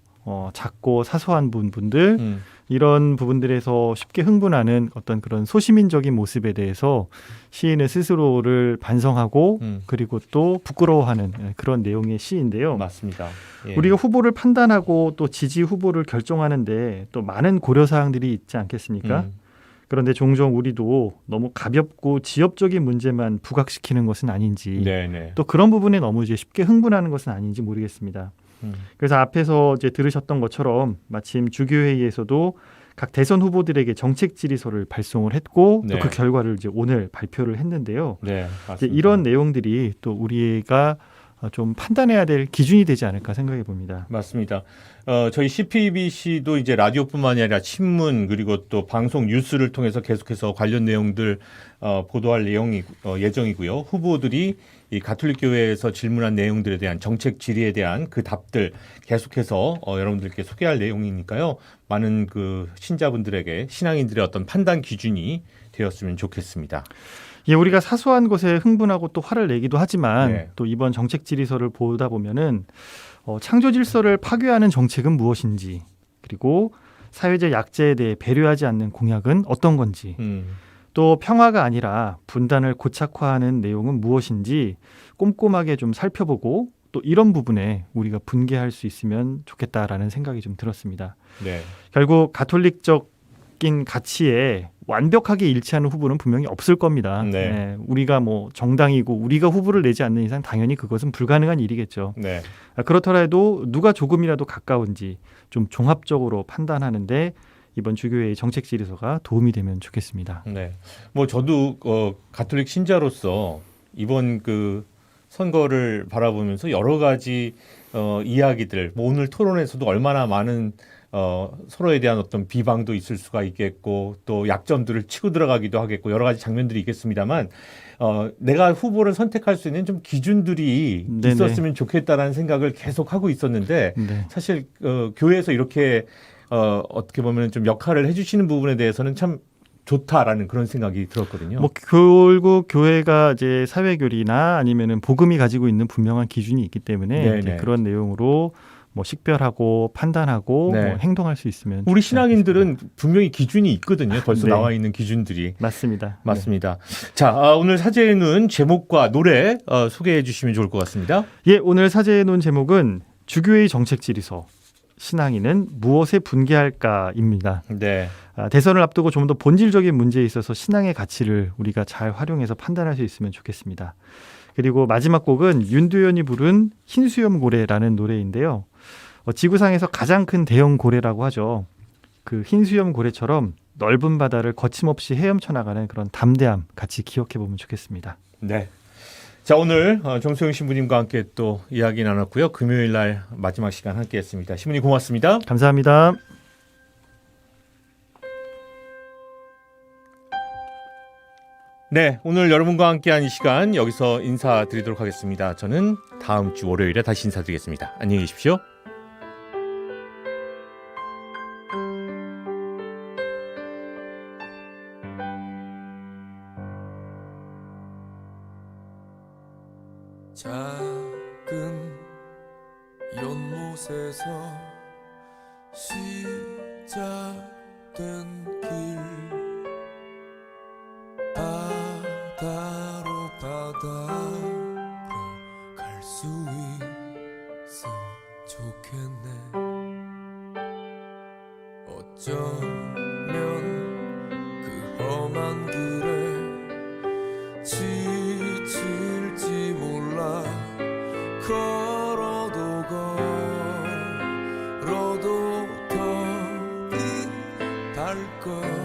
작고 사소한 부분들 이런 부분들에서 쉽게 흥분하는 어떤 그런 소시민적인 모습에 대해서 시인은 스스로를 반성하고 그리고 또 부끄러워하는 그런 내용의 시인데요. 맞습니다. 예. 우리가 후보를 판단하고 또 지지 후보를 결정하는데 또 많은 고려사항들이 있지 않겠습니까? 그런데 종종 우리도 너무 가볍고 지엽적인 문제만 부각시키는 것은 아닌지 네네. 또 그런 부분에 너무 이제 쉽게 흥분하는 것은 아닌지 모르겠습니다. 그래서 앞에서 이제 들으셨던 것처럼 마침 주교회의에서도 각 대선 후보들에게 정책 질의서를 발송을 했고 네. 또 그 결과를 이제 오늘 발표를 했는데요. 네, 이제 이런 내용들이 또 우리가 좀 판단해야 될 기준이 되지 않을까 생각해 봅니다. 맞습니다. 저희 CPBC도 이제 라디오뿐만이 아니라 신문 그리고 또 방송 뉴스를 통해서 계속해서 관련 내용들 보도할 예정이고요. 후보들이 이 가톨릭 교회에서 질문한 내용들에 대한 정책 질의에 대한 그 답들 계속해서 여러분들께 소개할 내용이니까요. 많은 그 신자분들에게 신앙인들의 어떤 판단 기준이 되었으면 좋겠습니다. 예, 우리가 사소한 것에 흥분하고 또 화를 내기도 하지만 네. 또 이번 정책 질의서를 보다 보면은 창조 질서를 파괴하는 정책은 무엇인지 그리고 사회적 약자에 대해 배려하지 않는 공약은 어떤 건지 또 평화가 아니라 분단을 고착화하는 내용은 무엇인지 꼼꼼하게 좀 살펴보고 또 이런 부분에 우리가 분개할 수 있으면 좋겠다라는 생각이 좀 들었습니다. 네. 결국 가톨릭적인 가치에 완벽하게 일치하는 후보는 분명히 없을 겁니다. 네. 네, 우리가 뭐 정당이고 우리가 후보를 내지 않는 이상 당연히 그것은 불가능한 일이겠죠. 네. 그렇더라도 누가 조금이라도 가까운지 좀 종합적으로 판단하는데 이번 주교회의 정책 질의서가 도움이 되면 좋겠습니다. 네. 뭐 저도 가톨릭 신자로서 이번 그 선거를 바라보면서 여러 가지 이야기들, 뭐 오늘 토론에서도 얼마나 많은 서로에 대한 어떤 비방도 있을 수가 있겠고 또 약점들을 치고 들어가기도 하겠고 여러 가지 장면들이 있겠습니다만 내가 후보를 선택할 수 있는 좀 기준들이 네네. 있었으면 좋겠다라는 생각을 계속 하고 있었는데 네. 사실 교회에서 이렇게 어떻게 보면 좀 역할을 해주시는 부분에 대해서는 참 좋다라는 그런 생각이 들었거든요. 뭐 결국 교회가 이제 사회교리나 아니면은 복음이 가지고 있는 분명한 기준이 있기 때문에 이제 그런 내용으로 뭐 식별하고 판단하고 네. 뭐 행동할 수 있으면 우리 신앙인들은 분명히 기준이 있거든요. 벌써 네. 나와 있는 기준들이. 맞습니다. 맞습니다. 자, 오늘 사제의 눈 제목과 노래 소개해 주시면 좋을 것 같습니다. 예, 오늘 사제의 눈 제목은 주교회의 정책 질의서 신앙인은 무엇에 분개할까입니다. 네. 대선을 앞두고 좀 더 본질적인 문제에 있어서 신앙의 가치를 우리가 잘 활용해서 판단할 수 있으면 좋겠습니다. 그리고 마지막 곡은 윤두현이 부른 흰수염 고래라는 노래인데요. 지구상에서 가장 큰 대형 고래라고 하죠. 그 흰수염 고래처럼 넓은 바다를 거침없이 헤엄쳐 나가는 그런 담대함 같이 기억해 보면 좋겠습니다. 네. 자, 오늘 정소영 신부님과 함께 또 이야기 나눴고요. 금요일 날 마지막 시간 함께했습니다. 신부님 고맙습니다. 감사합니다. 네, 오늘 여러분과 함께한 이 시간 여기서 인사드리도록 하겠습니다. 저는 다음 주 월요일에 다시 인사드리겠습니다. 안녕히 계십시오. 작은 연못에서 시작된 길 바다로 갈 수 있음 좋겠네. 어쩌면 그 험한 길에 지칠지 몰라. 걸어도 더디 달 것